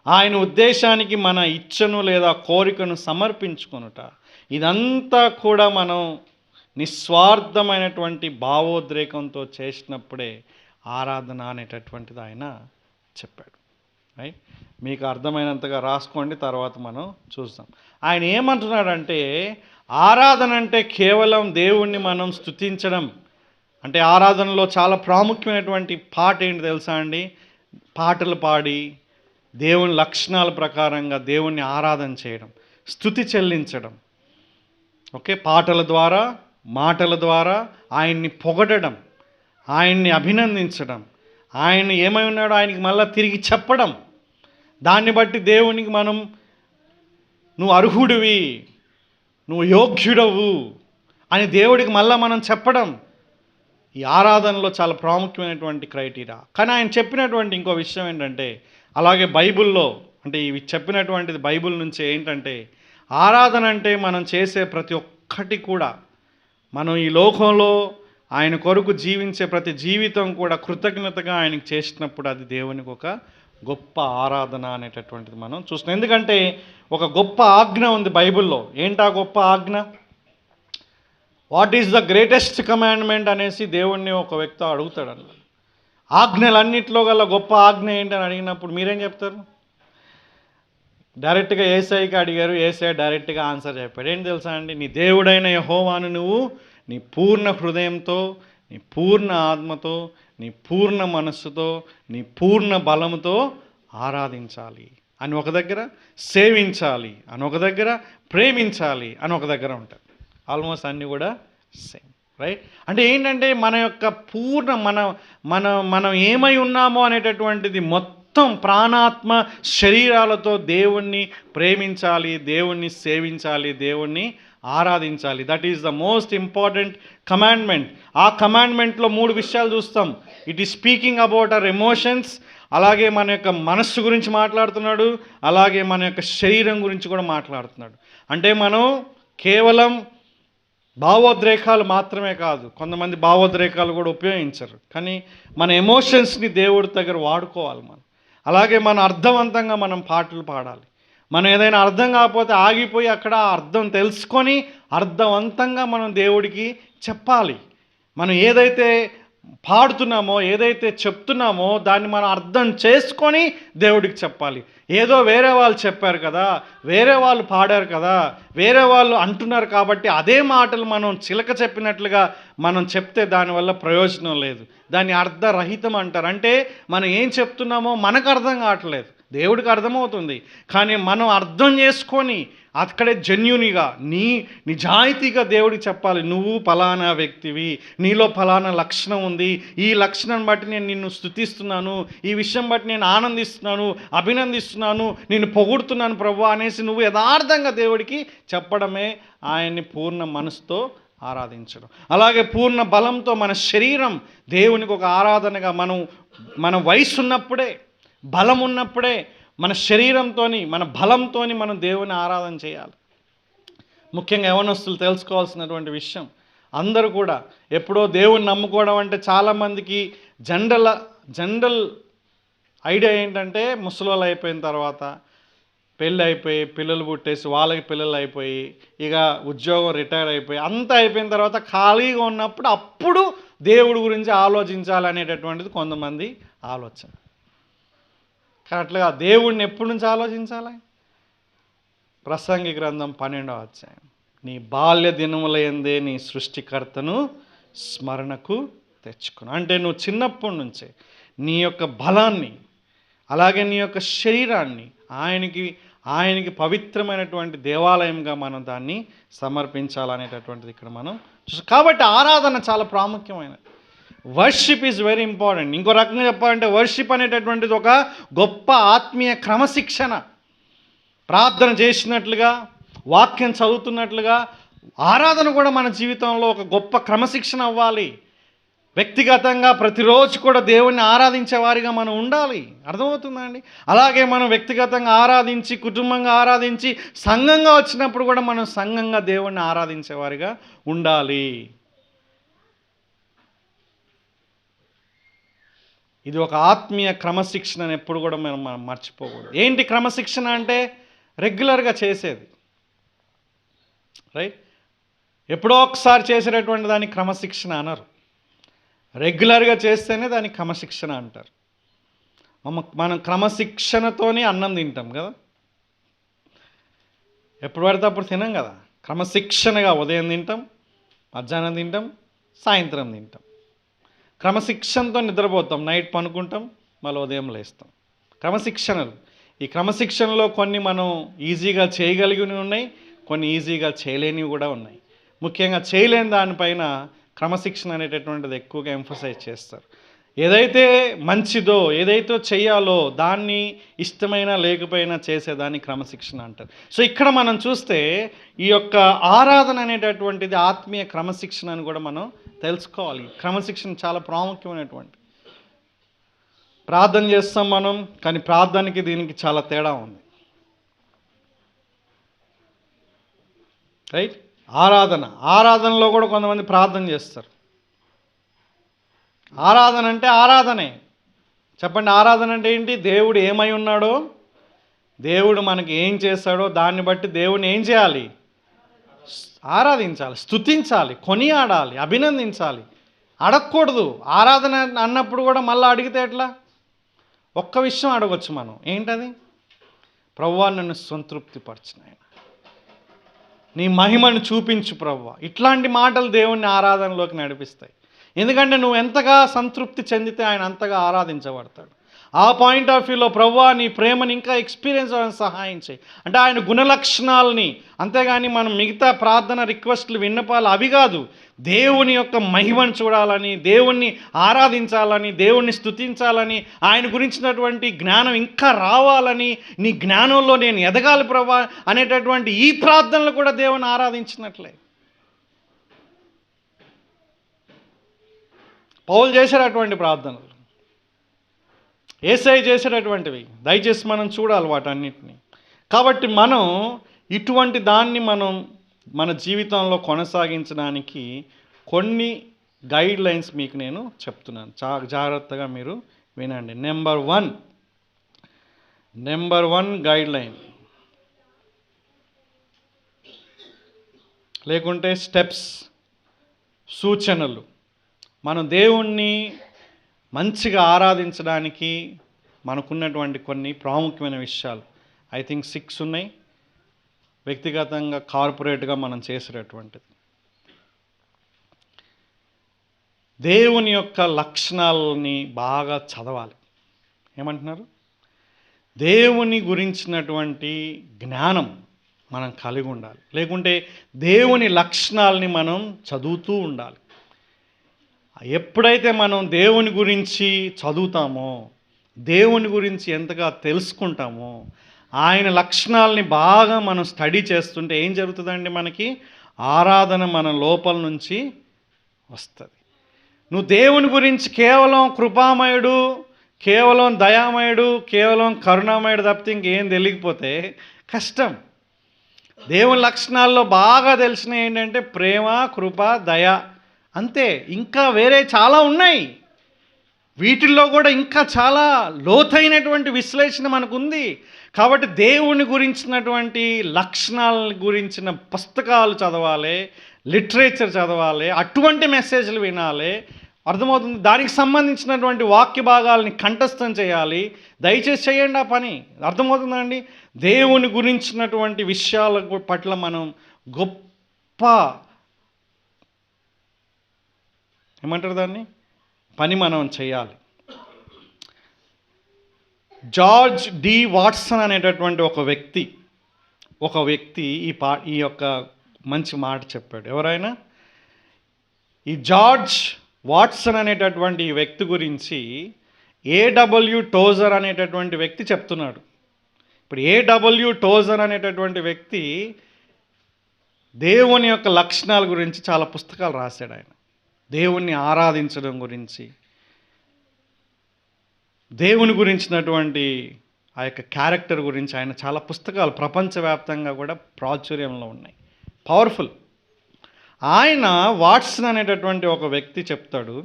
ఆయన ఉద్దేశానికి మన ఇచ్చను లేదా కోరికను సమర్పించుకొనుట. ఇదంతా కూడా మనం నిస్వార్థమైనటువంటి భావోద్రేకంతో చేసినప్పుడే ఆరాధన అనేటటువంటిది ఆయన చెప్పాడు. రైట్? మీకు అర్థమైనంతగా రాసుకోండి, తర్వాత మనం చూద్దాం. ఆయన ఏమంటున్నాడంటే, ఆరాధన అంటే కేవలం దేవుణ్ణి మనం స్తుతించడం. అంటే ఆరాధనలో చాలా ప్రాముఖ్యమైనటువంటి పాట ఏంటి తెలుసా అండి? పాటలు పాడి, దేవుని లక్షణాల ప్రకారంగా దేవుణ్ణి ఆరాధన చేయడం, స్తుతి చెల్లించడం. ఓకే, పాటల ద్వారా, మాటల ద్వారా ఆయన్ని పొగడడం, ఆయన్ని అభినందించడం, ఆయన ఏమై ఉన్నాడో ఆయనకి మళ్ళీ తిరిగి చెప్పడం. దాన్ని బట్టి దేవునికి మనం నువ్వు అర్హుడివి, నువ్వు యోగ్యుడవు అని దేవుడికి మళ్ళీ మనం చెప్పడం ఈ ఆరాధనలో చాలా ప్రాముఖ్యమైనటువంటి క్రైటీరియా. కానీ ఆయన చెప్పినటువంటి ఇంకో విషయం ఏంటంటే, అలాగే బైబిల్లో అంటే ఇవి చెప్పినటువంటిది బైబిల్ నుంచి ఏంటంటే, ఆరాధన అంటే మనం చేసే ప్రతి ఒక్కటి కూడా, మనం ఈ లోకంలో ఆయన కొరకు జీవించే ప్రతి జీవితం కూడా కృతజ్ఞతగా ఆయనకు చేసినప్పుడు అది దేవునికి ఒక గొప్ప ఆరాధన అనేటటువంటిది మనం చూస్తున్నాం. ఎందుకంటే ఒక గొప్ప ఆజ్ఞ ఉంది బైబిల్లో. ఏంటా గొప్ప ఆజ్ఞ? What is the greatest commandment అనేసి దేవుణ్ణి ఒక వ్యక్తి అడుగుతాడు అన్న. ఆజ్ఞలన్నింటిలో గల గొప్ప ఆజ్ఞ ఏంటని అడిగినప్పుడు మీరేం చెప్తారు? డైరెక్ట్గా ఏసైకి అడిగారు, ఏసై డైరెక్ట్గా ఆన్సర్ చెప్పాడు. ఏంటి తెలుసా అండి? నీ దేవుడైన యెహోవాను నువ్వు నీ పూర్ణ హృదయంతో, నీ పూర్ణ ఆత్మతో, నీ పూర్ణ మనస్సుతో, నీ పూర్ణ బలముతో ఆరాధించాలి అని ఒక దగ్గర, సేవించాలి అని ఒక దగ్గర, ప్రేమించాలి అని ఒక దగ్గర ఉంటుంది. ఆల్మోస్ట్ అన్నీ కూడా సేమ్, రైట్? అంటే ఏంటంటే మన యొక్క పూర్ణ మనం ఏమై ఉన్నామో అనేటటువంటిది మొత్తం ప్రాణాత్మ శరీరాలతో దేవుణ్ణి ప్రేమించాలి, దేవుణ్ణి సేవించాలి, దేవుణ్ణి ఆరాధించాలి. That is the most important commandment. ఆ కమాండ్మెంట్లో 3 విషయాలు చూస్తాం. It is speaking about our emotions, అలాగే మన యొక్క మనస్సు గురించి మాట్లాడుతున్నాడు, అలాగే మన యొక్క శరీరం గురించి కూడా మాట్లాడుతున్నాడు. అంటే మనం కేవలం భావోద్రేకాలు మాత్రమే కాదు, కొంతమంది భావోద్రేకాలు కూడా ఉపయోగించరు, కానీ మన ఎమోషన్స్ని దేవుడి దగ్గర వాడుకోవాలి మనం. అలాగే మన అర్థవంతంగా మనం పాటలు పాడాలి. మనం ఏదైనా అర్థం కాకపోతే ఆగిపోయి అక్కడ అర్థం తెలుసుకొని అర్థవంతంగా మనం దేవుడికి చెప్పాలి. మనం ఏదైతే పాడుతున్నామో, ఏదైతే చెప్తున్నామో దాన్ని మనం అర్థం చేసుకొని దేవుడికి చెప్పాలి. ఏదో వేరే వాళ్ళు చెప్పారు కదా, వేరే వాళ్ళు పాడారు కదా, వేరే వాళ్ళు అంటున్నారు కాబట్టి అదే మాటలు మనం చిలక చెప్పినట్లుగా మనం చెప్తే దానివల్ల ప్రయోజనం లేదు. దాన్ని అర్థరహితం అంటారు. అంటే మనం ఏం చెప్తున్నామో మనకు అర్థం కావట్లేదు, దేవుడికి అర్థమవుతుంది. కానీ మనం అర్థం చేసుకొని అక్కడే జెన్యూన్గా నిజాయితీగా దేవుడికి చెప్పాలి. నువ్వు ఫలానా వ్యక్తివి, నీలో ఫలానా లక్షణం ఉంది, ఈ లక్షణం బట్టి నేను నిన్ను స్తుతిస్తున్నాను, ఈ విషయం బట్టి నేను ఆనందిస్తున్నాను, అభినందిస్తున్నాను, నిన్ను పొగుడుతున్నాను ప్రభువా అనేసి నువ్వు యథార్థంగా దేవుడికి చెప్పడమే ఆయన్ని పూర్ణ మనసుతో ఆరాధించడం. అలాగే పూర్ణ బలంతో మన శరీరం దేవునికి ఒక ఆరాధనగా, మన వయసు ఉన్నప్పుడే, బలం ఉన్నప్పుడే మన శరీరంతో, మన బలంతో మనం దేవుని ఆరాధన చేయాలి. ముఖ్యంగా యవనస్తులు తెలుసుకోవాల్సినటువంటి విషయం, అందరూ కూడా ఎప్పుడో దేవుని నమ్ముకోవడం అంటే చాలామందికి జనరల్ ఐడియా ఏంటంటే, ముసలోళ్ళు అయిపోయిన తర్వాత పెళ్ళి అయిపోయి పిల్లలు పుట్టేసి వాళ్ళకి పిల్లలు అయిపోయి ఇక ఉద్యోగం రిటైర్ అయిపోయి అంతా అయిపోయిన తర్వాత ఖాళీగా ఉన్నప్పుడు అప్పుడు దేవుడి గురించి ఆలోచించాలనేటటువంటిది కొంతమంది ఆలోచన. అట్లా దేవుడిని ఎప్పటి నుంచి ఆలోచించాలి? ప్రసంగి గ్రంథం 12వ అధ్యాయం, నీ బాల్య దినముల యందే నీ సృష్టికర్తను స్మరణకు తెచ్చుకుని. అంటే నువ్వు చిన్నప్పటి నుంచే నీ యొక్క బలాన్ని, అలాగే నీ యొక్క శరీరాన్ని ఆయనకి పవిత్రమైనటువంటి దేవాలయంగా మనం దాన్ని సమర్పించాలనేటటువంటిది ఇక్కడ మనం చూస్తాం. కాబట్టి ఆరాధన చాలా ప్రాముఖ్యమైనది. Worship is very important. ఇంకో రకంగా చెప్పాలంటే వర్షిప్ అనేటటువంటిది ఒక గొప్ప ఆత్మీయ క్రమశిక్షణ. ప్రార్థన చేసినట్లుగా, వాక్యం చదువుతున్నట్లుగా ఆరాధన కూడా మన జీవితంలో ఒక గొప్ప క్రమశిక్షణ అవ్వాలి. వ్యక్తిగతంగా ప్రతిరోజు కూడా దేవుణ్ణి ఆరాధించే వారిగా మనం ఉండాలి. అర్థమవుతుందా అండి? అలాగే మనం వ్యక్తిగతంగా ఆరాధించి, కుటుంబంగా ఆరాధించి, సంఘంగా వచ్చినప్పుడు కూడా మనం సంఘంగా దేవుణ్ణి ఆరాధించే వారిగా ఉండాలి. ఇది ఒక ఆత్మీయ క్రమశిక్షణను ఎప్పుడు కూడా మనం మర్చిపోకూడదు. ఏంటి క్రమశిక్షణ అంటే? రెగ్యులర్గా చేసేది, రైట్? ఎప్పుడో ఒకసారి చేసేటటువంటి దాన్ని క్రమశిక్షణ అనరు. రెగ్యులర్గా చేస్తేనే దాన్ని క్రమశిక్షణ అంటారు. మనం క్రమశిక్షణతోనే అన్నం తింటాం కదా, ఎప్పుడు పడితే అప్పుడు తినాం కదా. క్రమశిక్షణగా ఉదయం తింటాం, మధ్యాహ్నం తింటాం, సాయంత్రం తింటాం. క్రమశిక్షణతో నిద్రపోతాం, నైట్ పనుకుంటాం, మళ్ళీ ఉదయం లేస్తాం. క్రమశిక్షణలు ఈ క్రమశిక్షణలో కొన్ని మనం ఈజీగా చేయగలిగినవి ఉన్నాయి, కొన్ని ఈజీగా చేయలేనివి కూడా ఉన్నాయి. ముఖ్యంగా చేయలేని దానిపైన క్రమశిక్షణ అనేటటువంటిది ఎక్కువగా ఎంఫసైజ్ చేస్తారు. ఏదైతే మంచిదో, ఏదైతే చెయ్యాలో దాన్ని ఇష్టమైనా లేకపోయినా చేసేదాన్ని క్రమశిక్షణ అంటారు. సో ఇక్కడ మనం చూస్తే ఈ యొక్క ఆరాధన అనేటటువంటిది ఆత్మీయ క్రమశిక్షణ అని కూడా మనం తెలుసుకోవాలి. క్రమశిక్షణ చాలా ప్రాముఖ్యమైనటువంటి. ప్రార్థన చేస్తాం మనం, కానీ ప్రార్థనకి దీనికి చాలా తేడా ఉంది. రైట్? ఆరాధనలో కూడా కొంతమంది ప్రార్థన చేస్తారు. ఆరాధన అంటే ఆరాధనే. చెప్పండి, ఆరాధన అంటే ఏంటి? దేవుడు ఏమై ఉన్నాడో, దేవుడు మనకి ఏం చేస్తాడో దాన్ని బట్టి దేవుడిని ఏం చేయాలి? ఆరాధించాలి, స్తుతించాలి, కొనియాడాలి, అభినందించాలి. అడగకూడదు. ఆరాధన అన్నప్పుడు కూడా మళ్ళీ అడిగితే ఎట్లా? ఒక్క విషయం అడగొచ్చు మనం. ఏంటది? ప్రభువా నన్ను సంతృప్తిపరచు నాయన, నీ మహిమను చూపించు ప్రభువా. ఇట్లాంటి మాటలు దేవుణ్ణి ఆరాధనలోకి నడిపిస్తాయి. ఎందుకంటే నువ్వు ఎంతగా సంతృప్తి చెందితే ఆయన అంతగా ఆరాధించబడతాడు. ఆ పాయింట్ ఆఫ్ వ్యూలో ప్రభువా నీ ప్రేమని ఇంకా ఎక్స్పీరియన్స్ అవ్వడానికి సహాయం చేయి అంటే ఆయన గుణలక్షణాలని, అంతేగాని మనం మిగతా ప్రార్థన రిక్వెస్ట్లు విన్నపాలు అవి కాదు. దేవుని యొక్క మహిమను చూడాలని, దేవుణ్ణి ఆరాధించాలని, దేవుణ్ణి స్తుతించాలని, ఆయన గురించినటువంటి జ్ఞానం ఇంకా రావాలని, నీ జ్ఞానంలో నేను ఎదగాలి ప్రభువా అనేటటువంటి ఈ ప్రార్థనలు కూడా దేవుని ఆరాధించినట్లే. పౌలు చేసేటటువంటి ప్రార్థనలు, యేసయ్య చేసేటటువంటివి. దయచేసి మనం చూడాలి వాటన్నిటిని. కాబట్టి మనం ఇటువంటి దాన్ని మనం మన జీవితంలో కొనసాగించడానికి కొన్ని గైడ్ లైన్స్ మీకు నేను చెప్తున్నాను. జాగ్రత్తగా మీరు వినండి. నెంబర్ వన్ గైడ్ లైన్, లేకుంటే స్టెప్స్, సూచనలు. మనం దేవుణ్ణి మంచిగా ఆరాధించడానికి మనకున్నటువంటి కొన్ని ప్రాముఖ్యమైన విషయాలు. ఐ థింక్ 6 ఉన్నాయి. వ్యక్తిగతంగా, కార్పొరేట్గా మనం చేసేటటువంటిది. దేవుని యొక్క లక్షణాలని బాగా చదవాలి. ఏమంటున్నారు? దేవుని గురించినటువంటి జ్ఞానం మనం కలిగి ఉండాలి. లేకుంటే దేవుని లక్షణాలని మనం చదువుతూ ఉండాలి. ఎప్పుడైతే మనం దేవుని గురించి చదువుతామో, దేవుని గురించి ఎంతగా తెలుసుకుంటామో, ఆయన లక్షణాలని బాగా మనం స్టడీ చేస్తుంటే ఏం జరుగుతుందండి? మనకి ఆరాధన మన లోపల నుంచి వస్తుంది. నువ్వు దేవుని గురించి కేవలం కృపామయుడు, కేవలం దయామయుడు, కేవలం కరుణామయుడు తప్పితే ఇంకేం తెలియకపోతే కష్టం. దేవుని లక్షణాల్లో బాగా తెలిసిన ఏంటంటే ప్రేమ, కృప, దయ, అంతే. ఇంకా వేరే చాలా ఉన్నాయి. వీటిల్లో కూడా ఇంకా చాలా లోతైనటువంటి విశ్లేషణ మనకు ఉంది. కాబట్టి దేవుని గురించినటువంటి లక్షణాల గురించిన పుస్తకాలు చదవాలి, లిటరేచర్ చదవాలి, అటువంటి మెసేజ్లు వినాలి. అర్థమవుతుంది? దానికి సంబంధించినటువంటి వాక్య భాగాలని కంఠస్థం చేయాలి. దయచేసి చేయండి ఆ పని. అర్థమవుతుందండి? దేవుని గురించినటువంటి విషయాల పట్ల మనం గొప్ప ఏమంటారు దాన్ని పని మనం చేయాలి. జార్జ్ డి వాట్సన్ అనేటటువంటి ఒక వ్యక్తి ఈ యొక్క మంచి మాట చెప్పాడు. ఎవరైనా ఈ జార్జ్ వాట్సన్ అనేటటువంటి ఈ వ్యక్తి గురించి ఏడబ్ల్యూ టోజర్ అనేటటువంటి వ్యక్తి చెప్తున్నాడు. ఇప్పుడు ఏడబ్ల్యూ టోజర్ అనేటటువంటి వ్యక్తి దేవుని యొక్క లక్షణాల గురించి చాలా పుస్తకాలు రాశాడు. ఆయన దేవుణ్ణి ఆరాధించడం గురించి, దేవుని గురించినటువంటి ఆ యొక్క క్యారెక్టర్ గురించి ఆయన చాలా పుస్తకాలు ప్రపంచవ్యాప్తంగా కూడా ప్రాచుర్యంలో ఉన్నాయి. పవర్ఫుల్. ఆయన వాట్సన్ అనేటటువంటి ఒక వ్యక్తి చెప్తాడు.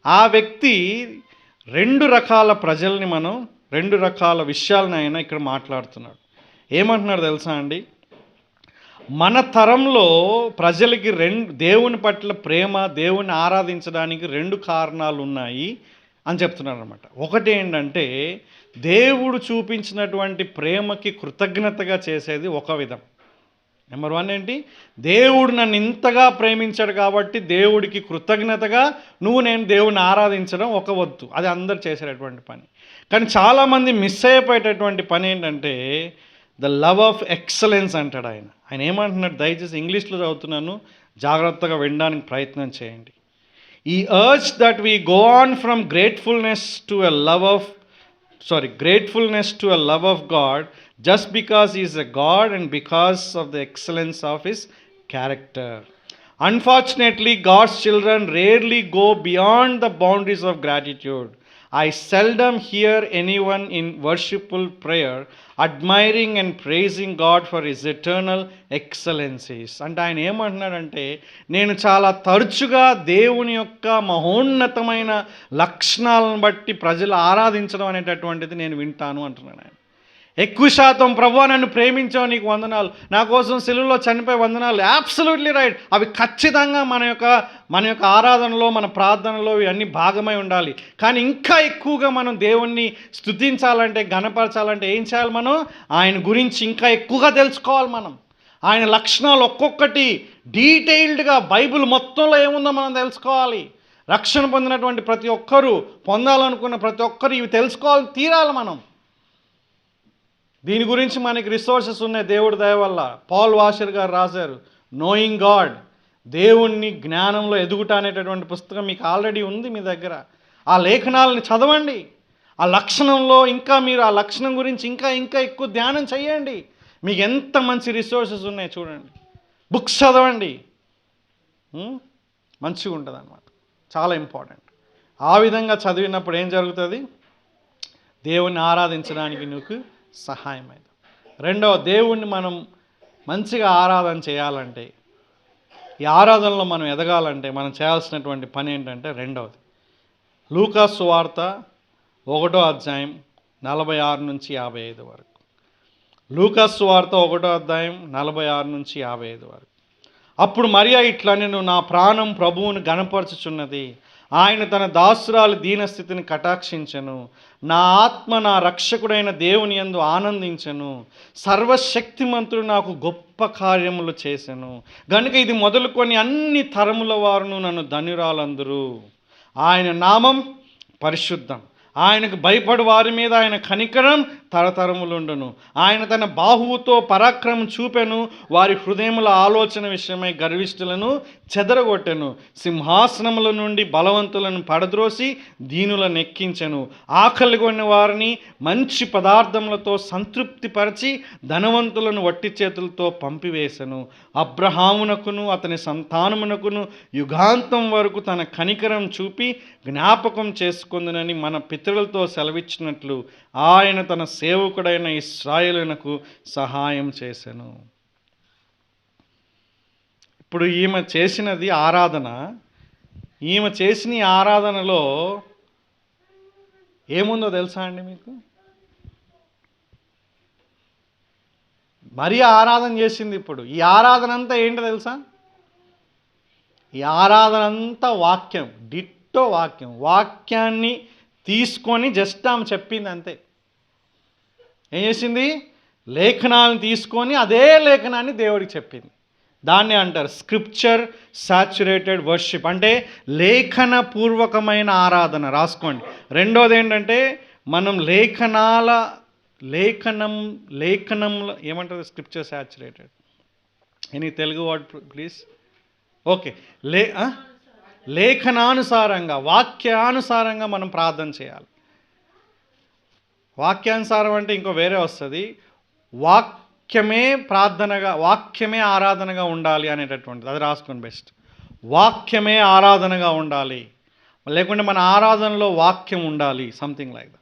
ఆ వ్యక్తి 2 రకాల ప్రజల్ని మనం 2 రకాల విషయాలను ఆయన ఇక్కడ మాట్లాడుతున్నాడు. ఏమంటున్నాడు తెలుసా అండి? మన తరంలో ప్రజలకి దేవుని పట్ల ప్రేమ, దేవుని ఆరాధించడానికి 2 కారణాలు ఉన్నాయి అని చెప్తున్నారు అనమాట. ఒకటి ఏంటంటే దేవుడు చూపించినటువంటి ప్రేమకి కృతజ్ఞతగా చేసేది ఒక విధం. నెంబర్ 1 ఏంటి? దేవుడు నన్ను ఇంతగా ప్రేమించాడు కాబట్టి దేవుడికి కృతజ్ఞతగా నేను దేవుని ఆరాధించడం ఒక వద్దు. అది అందరు చేసేటటువంటి పని. కానీ చాలామంది మిస్ అయిపోయేటటువంటి పని ఏంటంటే ద లవ్ ఆఫ్ ఎక్సలెన్స్ అంటాడు ఆయన. ఆయన ఏమంటున్నాడు, దయచేసి ఇంగ్లీష్లో చదువుతున్నాను, జాగ్రత్తగా వినడానికి ప్రయత్నం చేయండి. ఈ urge that we go on from gratefulness to a love of God just because he is a God and because of the excellence of his character. Unfortunately, God's children rarely go beyond the boundaries of gratitude. I seldom hear anyone in worshipful prayer admiring and praising God for his eternal excellencies. అంటే ఆయన ఏమంటున్నాడంటే, నేను చాలా తరచుగా దేవుని యొక్క మహోన్నతమైన లక్షణాలను బట్టి ప్రజలు ఆరాధించడం అనేటటువంటిది నేను వింటాను అంటున్నాడు ఆయన. ఎక్కువ శాతం ప్రభువా నన్ను ప్రేమించావు, నీకు వందనాలు, నా కోసం సిలువలో చనిపోయి వందనాలు. Absolutely right. అవి ఖచ్చితంగా మన యొక్క ఆరాధనలో, మన ప్రార్థనలో ఇవన్నీ భాగమై ఉండాలి. కానీ ఇంకా ఎక్కువగా మనం దేవుణ్ణి స్తుతించాలంటే, ఘనపరచాలంటే ఏం చేయాలి? మనం ఆయన గురించి ఇంకా ఎక్కువగా తెలుసుకోవాలి. మనం ఆయన లక్షణాలు ఒక్కొక్కటి డీటెయిల్డ్గా బైబిల్ మొత్తంలో ఏముందో మనం తెలుసుకోవాలి. రక్షణ పొందినటువంటి ప్రతి ఒక్కరూ, పొందాలనుకున్న ప్రతి ఒక్కరు ఇవి తెలుసుకోవాలి, తీరాలి మనం. దీని గురించి మనకి రిసోర్సెస్ ఉన్నాయి దేవుడి దయ వల్ల. పాల్ వాషర్ గారు రాశారు నోయింగ్ గాడ్, దేవుణ్ణి జ్ఞానంలో ఎదుగుట అనేటటువంటి పుస్తకం మీకు ఆల్రెడీ ఉంది మీ దగ్గర. ఆ లేఖనాలని చదవండి. ఆ లక్షణంలో ఇంకా మీరు ఆ లక్షణం గురించి ఇంకా ఎక్కువ ధ్యానం చేయండి. మీకు ఎంత మంచి రిసోర్సెస్ ఉన్నాయి చూడండి. బుక్స్ చదవండి, మంచిగా ఉంటుంది అన్నమాట. చాలా ఇంపార్టెంట్. ఆ విధంగా చదివినప్పుడు ఏం జరుగుతుంది? దేవుణ్ణి ఆరాధించడానికి నీకు సహాయమైంది. రెండవ, దేవుణ్ణి మనం మంచిగా ఆరాధన చేయాలంటే, ఈ ఆరాధనలో మనం ఎదగాలంటే మనం చేయాల్సినటువంటి పని ఏంటంటే, రెండవది లూకా సువార్త 1వ అధ్యాయం 46 నుంచి 55 వరకు. లూకా సువార్త 1వ అధ్యాయం 46 నుంచి 55 వరకు. అప్పుడు మరియా ఇట్లా, నేను నా ప్రాణం ప్రభువును గణపరచుచున్నది, ఆయన తన దాసురాలి దీనస్థితిని కటాక్షించెను, నా ఆత్మ నా రక్షకుడైన దేవుని యందు ఆనందించెను, సర్వశక్తిమంతుడు నాకు గొప్ప కార్యములు చేసెను, గనుక ఇది మొదలుకొని అన్ని తరముల వారును నన్ను ధన్యురాలందరూ. ఆయన నామం పరిశుద్ధం, ఆయనకు భయపడు వారి మీద ఆయన కనికరం తరతరములుండును. ఆయన తన బాహువుతో పరాక్రమం చూపెను, వారి హృదయముల ఆలోచన విషయమై గర్విష్ఠులను చెదరగొట్టెను, సింహాసనముల నుండి బలవంతులను పడద్రోసి దీనులను ఎక్కించెను, ఆకలిగొన్న వారిని మంచి పదార్థములతో సంతృప్తిపరిచి ధనవంతులను వట్టి చేతులతో పంపివేశను. అబ్రహామునకును అతని సంతానమునకును యుగాంతం వరకు తన కనికరం చూపి జ్ఞాపకం చేసుకుందునని మన పితరులతో సెలవిచ్చినట్లు ఆయన తన సేవకుడైన ఇశ్రాయేలునకు సహాయం చేసెను. ఇప్పుడు ఈమె చేసినది ఆరాధన. ఈమె చేసిన ఈ ఆరాధనలో ఏముందో తెలుసా అండి మీకు? మరియా ఆరాధన చేసింది. ఇప్పుడు ఈ ఆరాధన అంతా ఏంటో తెలుసా? ఈ ఆరాధన అంతా వాక్యం, డిట్టో వాక్యం. వాక్యాన్ని తీసుకొని జస్ట్ ఆమె చెప్పింది అంతే. ఏం చేసింది? లేఖనాలను తీసుకొని అదే లేఖనాన్ని దేవుడికి చెప్పింది. దాన్ని అంటారు స్క్రిప్చర్ సాచురేటెడ్ వర్షిప్, అంటే లేఖన పూర్వకమైన ఆరాధన. రాసుకోండి. రెండోది ఏంటంటే, మనం లేఖనంలో ఏమంటారు? Scripture saturated. Any Telugu word please? Okay. లేఖనానుసారంగా, వాక్యానుసారంగా మనం ప్రార్థన చేయాలి. వాక్యానుసారం అంటే ఇంకో వేరే వస్తుంది. వాక్యమే ప్రార్థనగా, వాక్యమే ఆరాధనగా ఉండాలి అనేటటువంటిది. అది రాసుకోండి బెస్ట్. వాక్యమే ఆరాధనగా ఉండాలి, లేకుంటే మన ఆరాధనలో వాక్యం ఉండాలి, సంథింగ్ లైక్ దట్.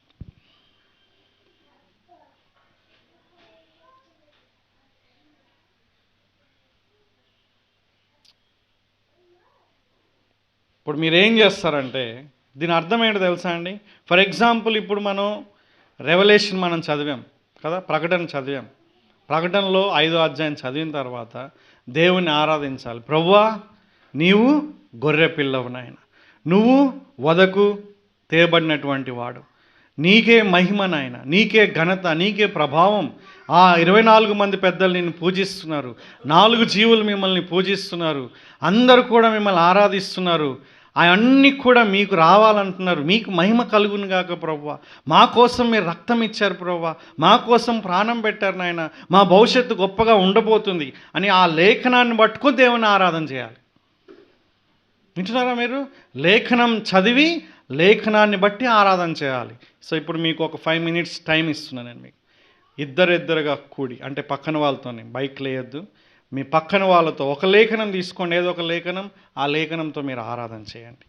ఇప్పుడు మీరు ఏం చేస్తారంటే, దీని అర్థం ఏంటో తెలుసా అండి? ఫర్ ఎగ్జాంపుల్, ఇప్పుడు మనం రెవల్యూషన్ మనం చదివాం కదా, ప్రకటన చదివాం. ప్రకటనలో 5వ అధ్యాయం చదివిన తర్వాత దేవుణ్ణి ఆరాధించాలి. ప్రభువా, నీవు గొర్రె పిల్లవు నాయన, నువ్వు వదకు తేబడినటువంటి వాడు, నీకే మహిమ నాయన, నీకే ఘనత, నీకే ప్రభావం. ఆ 24 మంది పెద్దలు నిన్ను పూజిస్తున్నారు, 4 జీవులు మిమ్మల్ని పూజిస్తున్నారు, అందరూ కూడా మిమ్మల్ని ఆరాధిస్తున్నారు. అవన్నీ కూడా మీకు రావాలంటున్నారు. మీకు మహిమ కలుగును గాక ప్రభువా. మా కోసం మీరు రక్తం ఇచ్చారు ప్రభువా, మా కోసం ప్రాణం పెట్టారు నాయన, మా భవిష్యత్తు గొప్పగా ఉండబోతుంది అని ఆ లేఖనాన్ని పట్టుకుని దేవుని ఆరాధన చేయాలి. వింటున్నారా మీరు? లేఖనం చదివి లేఖనాన్ని బట్టి ఆరాధన చేయాలి. సో ఇప్పుడు మీకు ఒక 5 minutes టైం ఇస్తున్నాను నేను మీకు. ఇద్దరుగా కూడి, అంటే పక్కన వాళ్ళతోనే, బైక్ లేయొద్దు, మీ పక్కన వాళ్ళతో ఒక లేఖనం తీసుకోండి, ఏదో ఒక లేఖనం, ఆ లేఖనంతో మీరు ఆరాధన చేయండి.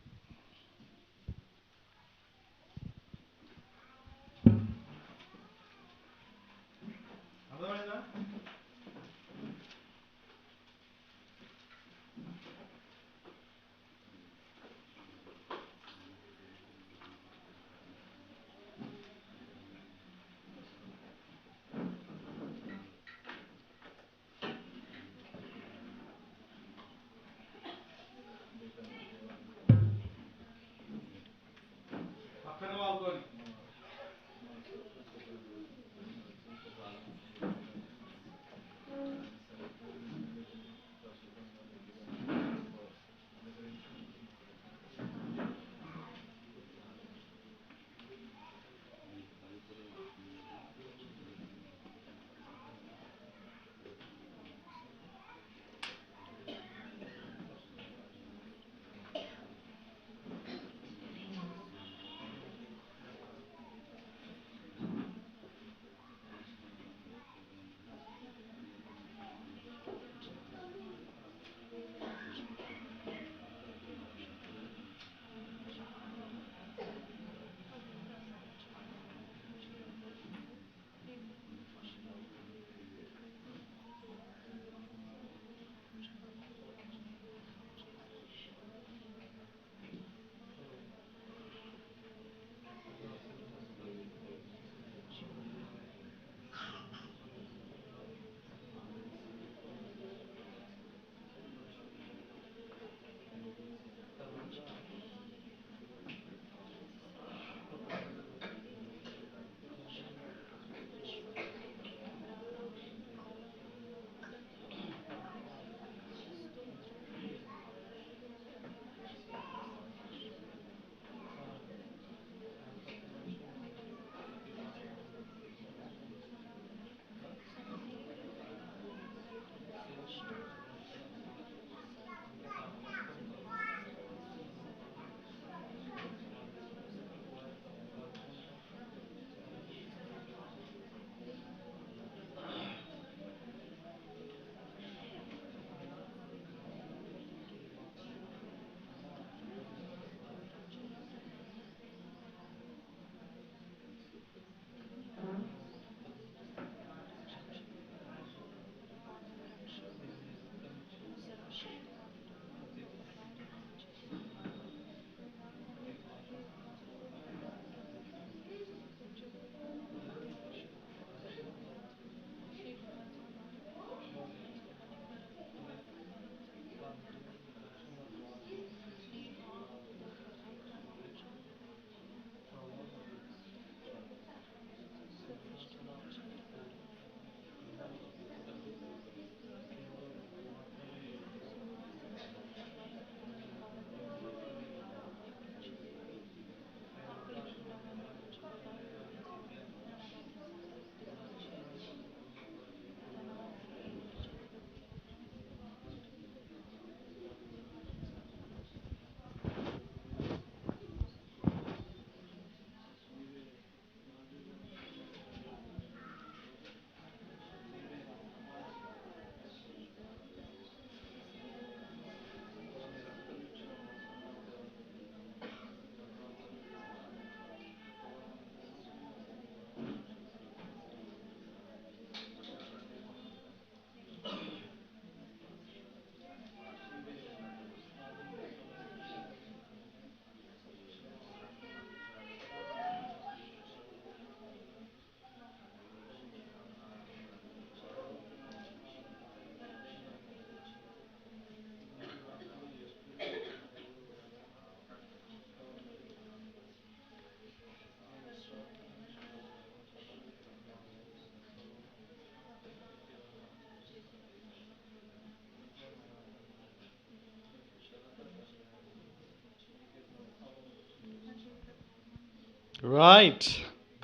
రైట్,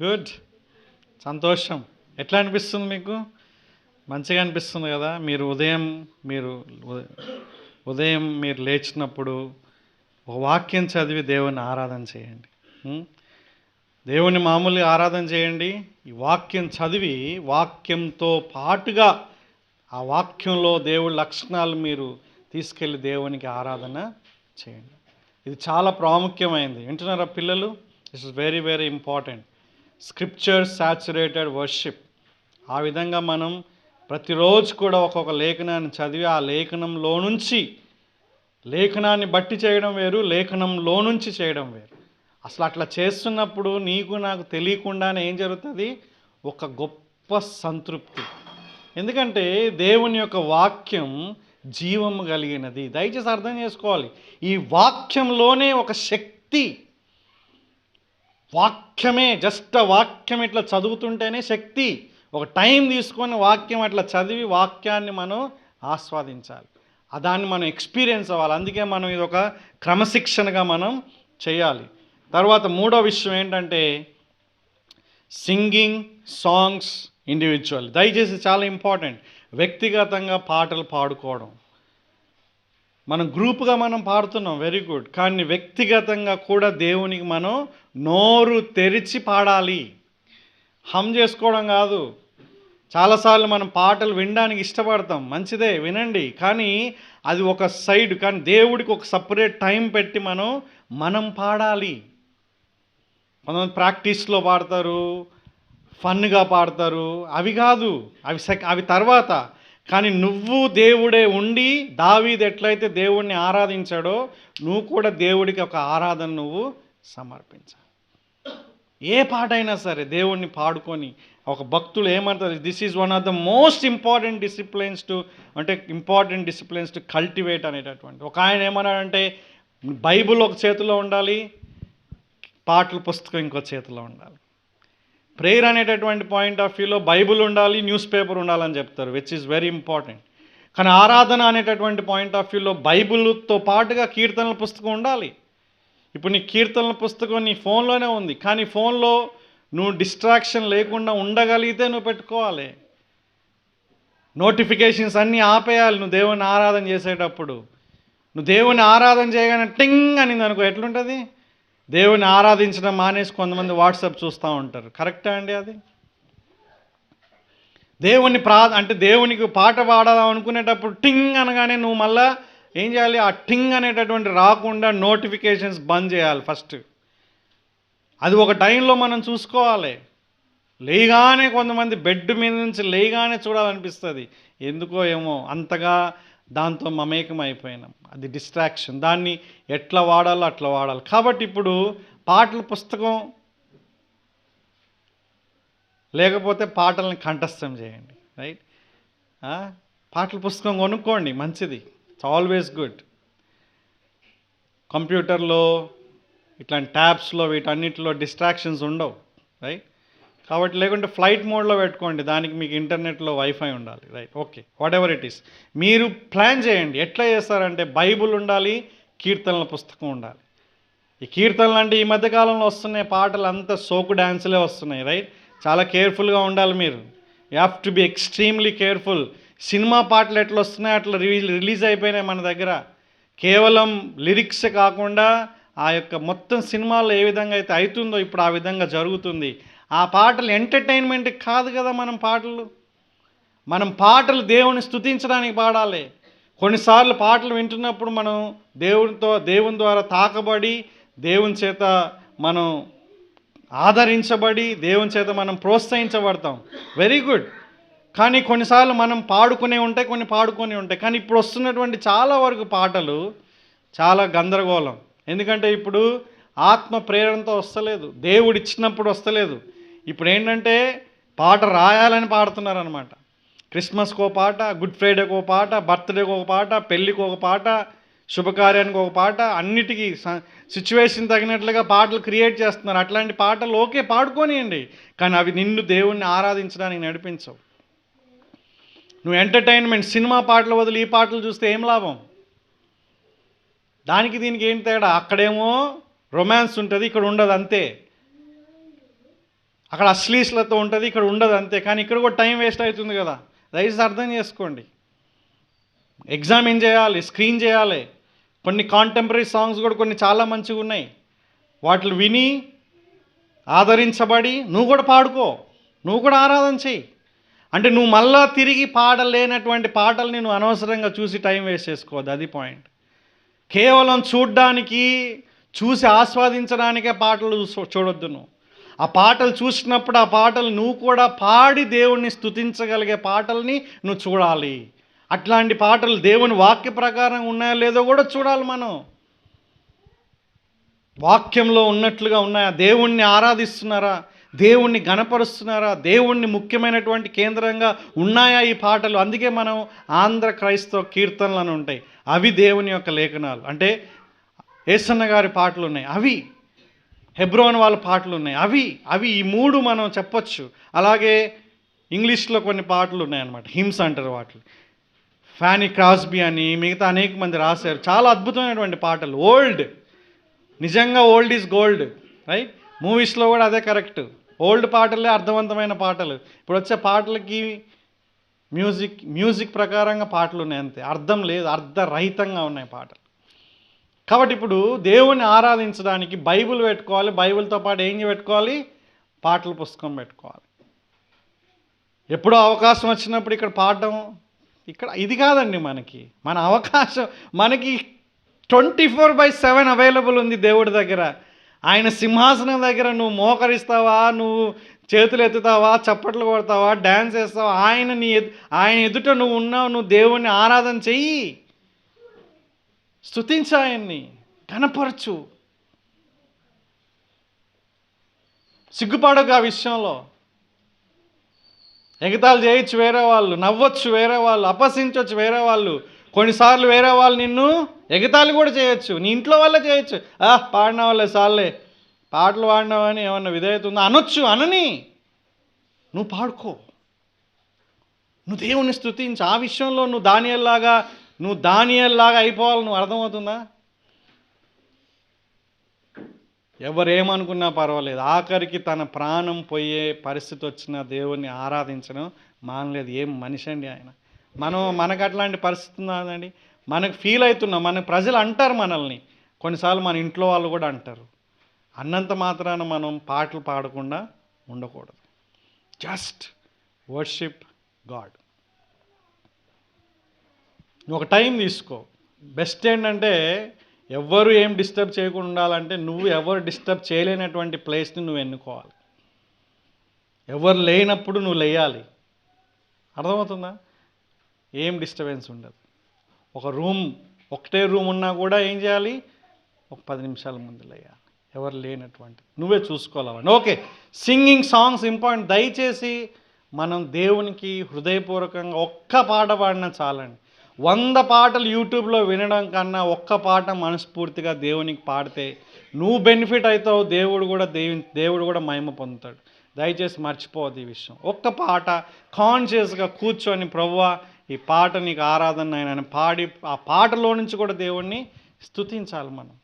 గుడ్, సంతోషం. ఎట్లా అనిపిస్తుంది మీకు? మంచిగా అనిపిస్తుంది కదా? మీరు ఉదయం మీరు లేచినప్పుడు ఒక వాక్యం చదివి దేవుని ఆరాధన చేయండి. దేవుని మామూలుగా ఆరాధన చేయండి. ఈ వాక్యం చదివి వాక్యంతో పాటుగా ఆ వాక్యంలో దేవుడి లక్షణాలు మీరు తీసుకెళ్ళి దేవునికి ఆరాధన చేయండి. ఇది చాలా ప్రాముఖ్యమైనది. వింటున్నారా పిల్లలు? This is very very important. Scripture saturated worship. ఆ విధంగా మనం ప్రతిరోజు కూడా ఒక్కొక్క లేఖనాన్ని చదివి ఆ లేఖనంలో నుంచి, లేఖనాన్ని బట్టి చేయడం వేరు, లేఖనంలో నుంచి చేయడం వేరు. అసలు అట్లా చేస్తున్నప్పుడు నీకు నాకు తెలియకుండానే ఏం జరుగుతుంది? ఒక గొప్ప సంతృప్తి. ఎందుకంటే దేవుని యొక్క వాక్యం జీవము కలిగినది. దయచేసి అర్థం చేసుకోవాలి. ఈ వాక్యంలోనే ఒక శక్తి. వాక్యమే, జస్ట్ వాక్యం ఇట్లా చదువుతుంటేనే శక్తి. ఒక టైం తీసుకొని వాక్యం అట్లా చదివి వాక్యాన్ని మనం ఆస్వాదించాలి. దాన్ని మనం ఎక్స్పీరియన్స్ అవ్వాలి. అందుకే మనం ఇది ఒక క్రమశిక్షణగా మనం చేయాలి. తర్వాత మూడో విషయం ఏంటంటే సింగింగ్ సాంగ్స్ ఇండివిజువల్. దయచేసి చాలా ఇంపార్టెంట్. వ్యక్తిగతంగా పాటలు పాడుకోవడం. మనం గ్రూప్గా మనం పాడుతున్నాం, వెరీ గుడ్. కానీ వ్యక్తిగతంగా కూడా దేవునికి మనం నోరు తెరిచి పాడాలి. హమ్ చేసుకోవడం కాదు. చాలాసార్లు మనం పాటలు వినడానికి ఇష్టపడతాం, మంచిదే, వినండి. కానీ అది ఒక సైడ్. కానీ దేవుడికి ఒక సపరేట్ టైం పెట్టి మనం పాడాలి. కొంతమంది ప్రాక్టీస్లో పాడతారు, ఫన్గా పాడతారు. అవి కాదు, అవి తర్వాత. కానీ నువ్వు దేవుడే ఉండి దావీదు ఎట్లయితే దేవుడిని ఆరాధించాడో నువ్వు కూడా దేవుడికి ఒక ఆరాధన నువ్వు సమర్పించాలి. ఏ పాట అయినా సరే దేవుణ్ణి పాడుకొని. ఒక భక్తులు ఏమంటారు? This is one of the most important disciplines to cultivate అనేటటువంటి. ఒక ఆయన ఏమన్నాడంటే బైబుల్ ఒక చేతిలో ఉండాలి, పాటల పుస్తకం ఇంకో చేతిలో ఉండాలి. ప్రేయర్ అనేటటువంటి పాయింట్ ఆఫ్ వ్యూలో బైబుల్ ఉండాలి, న్యూస్ పేపర్ ఉండాలని చెప్తారు, విచ్ ఈజ్ వెరీ ఇంపార్టెంట్. కానీ ఆరాధన అనేటటువంటి పాయింట్ ఆఫ్ వ్యూలో బైబుల్తో పాటుగా కీర్తనల పుస్తకం ఉండాలి. ఇప్పుడు నీ కీర్తనల పుస్తకం నీ ఫోన్లోనే ఉంది, కానీ ఫోన్లో నువ్వు డిస్ట్రాక్షన్ లేకుండా ఉండగలిగితే నువ్వు పెట్టుకోవాలి. నోటిఫికేషన్స్ అన్నీ ఆపేయాలి. నువ్వు దేవుని ఆరాధన చేసేటప్పుడు నువ్వు దేవుని ఆరాధన చేయగానే టింగ్ అనింది అనుకో, ఎట్లుంటుంది? దేవుని ఆరాధించడం మానేసి కొంతమంది వాట్సాప్ చూస్తూ ఉంటారు. కరెక్టా అండి? అది దేవునికి పాట పాడాలని అనుకునేటప్పుడు టింగ్ అనగానే నువ్వు మళ్ళా ఏం చేయాలి? ఆ టింగ్ అనేటటువంటి రాకుండా నోటిఫికేషన్స్ బంద్ చేయాలి ఫస్ట్. అది ఒక టైంలో మనం చూసుకోవాలి. లేగానే కొంతమంది బెడ్ మీద నుంచి లేగానే చూడాలనిపిస్తుంది. ఎందుకో ఏమో అంతగా దాంతో మమేకం అయిపోయినాం. అది డిస్ట్రాక్షన్. దాన్ని ఎట్లా వాడాలో అట్లా వాడాలి. కాబట్టి ఇప్పుడు పాటల పుస్తకం లేకపోతే పాటల్ని కంఠస్థం చేయండి. రైట్? పాటల పుస్తకం కొనుక్కోండి, మంచిది. It's always good. కంప్యూటర్లో ఇట్లాంటి ట్యాబ్స్లో వీటన్నిటిలో డిస్ట్రాక్షన్స్ ఉండవు. రైట్? కాబట్టి లేకుంటే ఫ్లైట్ మోడ్లో పెట్టుకోండి. దానికి మీకు ఇంటర్నెట్లో వైఫై ఉండాలి. Right? Okay, what ever it is. మీరు ప్లాన్ చేయండి. ఎట్లా చేస్తారంటే బైబుల్ ఉండాలి, కీర్తనల పుస్తకం ఉండాలి. ఈ కీర్తనలు అంటే ఈ మధ్యకాలంలో వస్తున్నాయి పాటలు అంతా సోకు డ్యాన్సులే వస్తున్నాయి. రైట్? చాలా కేర్ఫుల్గా ఉండాలి మీరు. You have to be extremely careful. Cinema పాటలు ఎట్లా వస్తున్నాయి అట్లా రిలీజ్ అయిపోయినాయి మన దగ్గర. కేవలం లిరిక్స్ కాకుండా ఆ యొక్క మొత్తం సినిమాలో ఏ విధంగా అయితే అవుతుందో ఇప్పుడు ఆ విధంగా జరుగుతుంది. ఆ పాటలు ఎంటర్టైన్మెంట్ కాదు కదా. మనం పాటలు దేవుని స్తుతించడానికి పాడాలి. కొన్నిసార్లు పాటలు వింటున్నప్పుడు మనం దేవుని ద్వారా తాకబడి, దేవుని చేత మనం ఆదరించబడి, దేవుని చేత మనం ప్రోత్సహించబడతాం. Very good. కానీ కొన్నిసార్లు మనం పాడుకునే ఉంటాయి, కొన్ని పాడుకొని ఉంటాయి. కానీ ఇప్పుడు వస్తున్నటువంటి చాలా వరకు పాటలు చాలా గందరగోళం. ఎందుకంటే ఇప్పుడు ఆత్మ ప్రేరణతో వస్తలేదు, దేవుడు ఇచ్చినప్పుడు వస్తలేదు. ఇప్పుడు ఏంటంటే పాట రాయాలని పాడుతున్నారు అనమాట. క్రిస్మస్కి ఒక పాట, గుడ్ ఫ్రైడేకి ఒక పాట, బర్త్డేకి ఒక పాట, పెళ్ళికి ఒక పాట, శుభకార్యానికి ఒక పాట, అన్నిటికీ సిచ్యువేషన్ తగినట్లుగా పాటలు క్రియేట్ చేస్తున్నారు. అట్లాంటి పాటలు ఓకే, పాడుకోనియండి, కానీ అవి నిన్ను దేవుణ్ణి ఆరాధించడానికి నడిపించవు. నువ్వు ఎంటర్టైన్మెంట్ సినిమా పాటలు వదిలి ఈ పాటలు చూస్తే ఏం లాభం? దానికి దీనికి ఏం తేడా? అక్కడేమో రొమాన్స్ ఉంటుంది, ఇక్కడ ఉండదు, అంతే. అక్కడ అశ్లీలత ఉంటుంది, ఇక్కడ ఉండదు అంతే. కానీ ఇక్కడ కూడా టైం వేస్ట్ అవుతుంది కదా. దయచేసి అర్థం చేసుకోండి. ఎగ్జామిన్ చేయాలి, స్క్రీన్ చేయాలి. కొన్ని కాంటెంపరీ సాంగ్స్ కూడా కొన్ని చాలా మంచిగా ఉన్నాయి. వాటిని విని ఆదరించబడి నువ్వు కూడా పాడుకో, నువ్వు కూడా ఆరాధన చెయ్యి. అంటే నువ్వు మళ్ళా తిరిగి పాడలేనటువంటి పాటల్ని నువ్వు అనవసరంగా చూసి టైం వేస్ట్ చేసుకోవద్దు. అది పాయింట్. కేవలం చూడ్డానికి, చూసి ఆస్వాదించడానికే పాటలు చూడొద్దు. నువ్వు ఆ పాటలు చూసినప్పుడు ఆ పాటలు నువ్వు కూడా పాడి దేవుణ్ణి స్తుతించగలిగే పాటల్ని నువ్వు చూడాలి. అట్లాంటి పాటలు దేవుని వాక్య ప్రకారం ఉన్నాయో లేదో కూడా చూడాలి. మనం వాక్యంలో ఉన్నట్లుగా ఉన్నాయా, దేవుణ్ణి ఆరాధిస్తున్నారా, దేవుణ్ణి గణపరుస్తున్నారా, దేవుణ్ణి ముఖ్యమైనటువంటి కేంద్రంగా ఉన్నాయా ఈ పాటలు. అందుకే మనం ఆంధ్ర క్రైస్తవ కీర్తనలు అని ఉంటాయి, అవి దేవుని యొక్క లేఖనాలు. అంటే యేసన్న గారి పాటలు ఉన్నాయి, అవి హెబ్రోన్ వాళ్ళ పాటలు ఉన్నాయి, అవి ఈ మూడు మనం చెప్పొచ్చు. అలాగే ఇంగ్లీష్లో కొన్ని పాటలు ఉన్నాయన్నమాట, హిమ్స్ అంటారు వాటిని. ఫ్యానీ క్రాస్బీ అని మిగతా అనేక మంది రాశారు, చాలా అద్భుతమైనటువంటి పాటలు. ఓల్డ్, నిజంగా ఓల్డ్ ఈజ్ గోల్డ్, రైట్. మూవీస్లో కూడా అదే కరెక్ట్. ఓల్డ్ పాటలే అర్థవంతమైన పాటలు. ఇప్పుడు వచ్చే పాటలకి మ్యూజిక్ ప్రకారంగా పాటలు ఉన్నాయి అంతే, అర్థం లేదు, అర్థరహితంగా ఉన్నాయి పాటలు. కాబట్టి ఇప్పుడు దేవుణ్ణి ఆరాధించడానికి బైబిల్ పెట్టుకోవాలి, బైబిల్తో పాటు ఏం పెట్టుకోవాలి, పాటల పుస్తకం పెట్టుకోవాలి. ఎప్పుడో అవకాశం వచ్చినప్పుడు ఇక్కడ పాడడం, ఇక్కడ ఇది కాదండి మన అవకాశం. మనకి 24/7 అవైలబుల్ ఉంది దేవుడి దగ్గర. ఆయన సింహాసనం దగ్గర నువ్వు మోకరిస్తావా, నువ్వు చేతులు ఎత్తుతావా, చప్పట్లు కొడతావా, డ్యాన్స్ వేస్తావా, ఆయన ఎదుట నువ్వు ఉన్నావు. నువ్వు దేవుణ్ణి ఆరాధన చెయ్యి, స్తుతించు, ఆయన్ని కనపరచు, సిగ్గుపడకు ఆ విషయంలో. ఎగతాళి చేయొచ్చు వేరే వాళ్ళు, నవ్వచ్చు వేరే వాళ్ళు, అపహసించవచ్చు వేరే వాళ్ళు, కొన్నిసార్లు వేరే వాళ్ళు నిన్ను ఎగతాళి కూడా చేయొచ్చు, నీ ఇంట్లో వాళ్ళే చేయొచ్చు. పాడిన వాళ్ళే సార్లే, పాటలు పాడినావని ఏమన్నా విధేయత ఉందా అనొచ్చు. అనని నువ్వు పాడుకో, నువ్వు దేవుని స్తుతించు. ఆ విషయంలో నువ్వు దానియేలులాగా అయిపోవాలి. నువ్వు అర్థమవుతుందా? ఎవరేమనుకున్నా పర్వాలేదు, ఆఖరికి తన ప్రాణం పోయే పరిస్థితి వచ్చిన దేవుణ్ణి ఆరాధించడం మానలేదు. ఏం మనిషి అండి ఆయన. మనకు అట్లాంటి పరిస్థితి ఉందండి. మనకు ఫీల్ అవుతున్నాం, మన ప్రజలు అంటారు మనల్ని, కొన్నిసార్లు మన ఇంట్లో వాళ్ళు కూడా అంటారు. అన్నంత మాత్రాన మనం పాటలు పాడకుండా ఉండకూడదు. Just worship God. నువ్వు ఒక టైం తీసుకో. బెస్ట్ ఏంటంటే ఎవ్వరు ఏం డిస్టర్బ్ చేయకుండా ఉండాలంటే నువ్వు ఎవరు డిస్టర్బ్ చేయలేనటువంటి ప్లేస్ని నువ్వు ఎన్నుకోవాలి. ఎవరు లేనప్పుడు నువ్వు లేయాలి. అర్థమవుతుందా? ఏం డిస్టర్బెన్స్ ఉండదు. ఒకటే రూమ్ ఉన్నా కూడా ఏం చేయాలి, ఒక 10 నిమిషాల ముందు లేయాలి. ఎవరు లేనటువంటి నువ్వే చూసుకోవాలి. Okay, singing songs important. దయచేసి మనం దేవునికి హృదయపూర్వకంగా ఒక్క పాట పాడినా చాలండి. 100 పాటలు యూట్యూబ్లో వినడం కన్నా ఒక్క పాట మనస్ఫూర్తిగా దేవునికి పాడితే నువ్వు బెనిఫిట్ అవుతావు, దేవుడు కూడా మహిమ పొందుతాడు. దయచేసి మర్చిపోవద్దు ఈ విషయం. ఒక్క పాట కాన్షియస్గా కూర్చొని, ప్రభువా ఈ పాట నీకు ఆరాధన ఆయన పాడి, ఆ పాటలో నుంచి కూడా దేవుణ్ణి స్తుతించాలి మనం.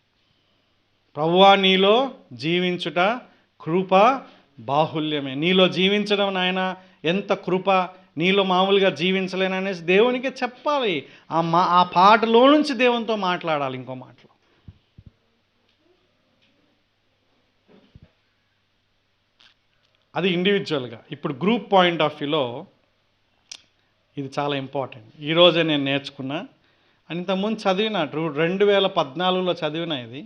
ప్రభువా నీలో జీవించుట కృప బాహుల్యమే. నీలో జీవించడం నాయన ఎంత కృప, నీలో మామూలుగా జీవించలేననేసి దేవునికి చెప్పాలి. ఆ పాటలో నుంచి దేవునితో మాట్లాడాలి. ఇంకో మాటలో అది ఇండివిజువల్గా. ఇప్పుడు గ్రూప్ పాయింట్ ఆఫ్ వ్యూలో ఇది చాలా ఇంపార్టెంట్. ఈరోజే నేను నేర్చుకున్నా, ఇంతకుముందు చదివిన 2014లో చదివిన ఇది.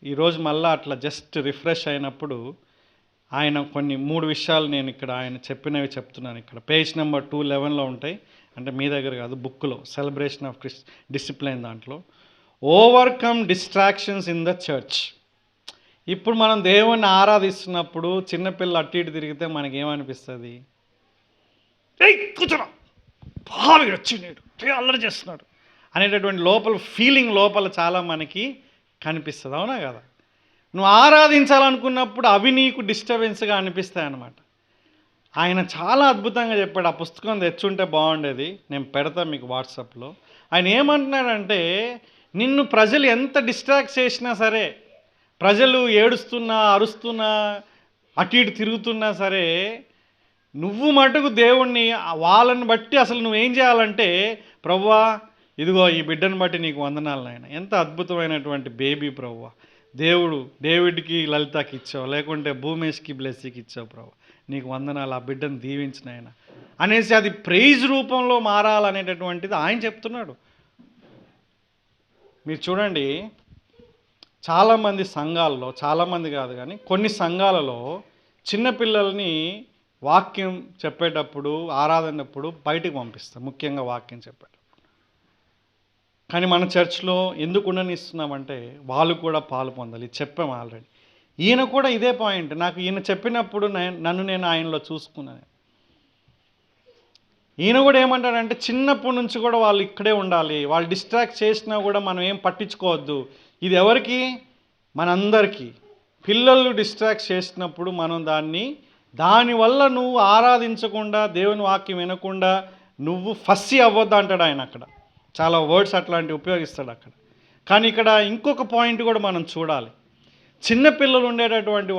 ఈరోజు మళ్ళీ అట్లా జస్ట్ రిఫ్రెష్ అయినప్పుడు ఆయన కొన్ని 3 విషయాలు నేను ఇక్కడ ఆయన చెప్పినవి చెప్తున్నాను. ఇక్కడ పేజ్ నెంబర్ 211లో ఉంటాయి. అంటే మీ దగ్గర కాదు, బుక్లో, సెలబ్రేషన్ ఆఫ్ డిసిప్లైన్ దాంట్లో, overcome distractions in the church. ఇప్పుడు మనం దేవుణ్ణి ఆరాధిస్తున్నప్పుడు చిన్నపిల్ల అటు ఇటు తిరిగితే మనకేమనిపిస్తుంది? కూర్చోరా, బాగా వచ్చినాడు, అల్లరి చేస్తున్నాడు అనేటటువంటి ఫీలింగ్ లోపల చాలా మనకి కనిపిస్తుంది. అవునా కదా? నువ్వు ఆరాధించాలనుకున్నప్పుడు అవి నీకు డిస్టర్బెన్స్గా అనిపిస్తాయి అన్నమాట. ఆయన చాలా అద్భుతంగా చెప్పాడు. ఆ పుస్తకం తెచ్చుంటే బాగుండేది, నేను పెడతాను మీకు వాట్సాప్లో. ఆయన ఏమంటున్నాడంటే, నిన్ను ప్రజలు ఎంత డిస్ట్రాక్ట్ చేసినా సరే, ప్రజలు ఏడుస్తున్నా, అరుస్తున్నా, అటు ఇటు తిరుగుతున్నా సరే నువ్వు మటుకు దేవుణ్ణి వాళ్ళని బట్టి అసలు నువ్వేం చేయాలంటే, ప్రభువా ఇదిగో ఈ బిడ్డను బట్టి నీకు వందనాలు నాయన, ఎంత అద్భుతమైనటువంటి బేబీ ప్రభువా, దేవుడు డేవిడ్కి లలితకి ఇచ్చావు, లేకుంటే భూమేష్కి బ్లెస్సీకి ఇచ్చావు ప్రభు, నీకు వందనాలు, ఆ బిడ్డను దీవించిన ఆయన అనేసి అది ప్రైజ్ రూపంలో మారాలనేటటువంటిది ఆయన చెప్తున్నాడు. మీరు చూడండి, చాలామంది సంఘాల్లో, చాలామంది కాదు కానీ కొన్ని సంఘాలలో చిన్నపిల్లల్ని వాక్యం చెప్పేటప్పుడు, ఆరాధనప్పుడు బయటకు పంపిస్తాం, ముఖ్యంగా వాక్యం చెప్పేటప్పుడు. కానీ మన చర్చ్లో ఎందుకు ఉండనిస్తున్నామంటే వాళ్ళు కూడా పాలు పొందాలి. చెప్పాము ఆల్రెడీ. ఈయన కూడా ఇదే పాయింట్, నాకు ఈయన చెప్పినప్పుడు నన్ను నేను ఆయనలో చూసుకున్నాను. ఈయన కూడా ఏమంటాడంటే చిన్నప్పటి నుంచి కూడా వాళ్ళు ఇక్కడే ఉండాలి, వాళ్ళు డిస్ట్రాక్ట్ చేసినా కూడా మనం ఏం పట్టించుకోవద్దు. ఇది ఎవరికి? మనందరికీ. పిల్లలు డిస్ట్రాక్ట్ చేసినప్పుడు మనం దానివల్ల నువ్వు ఆరాధించకుండా, దేవుని వాక్యం వినకుండా నువ్వు ఫస్సీ అవ్వద్దు అంటాడు ఆయన. అక్కడ చాలా వర్డ్స్ అట్లాంటివి ఉపయోగిస్తాడు అక్కడ. కానీ ఇక్కడ ఇంకొక పాయింట్ కూడా మనం చూడాలి. చిన్నపిల్లలు ఉండేటటువంటి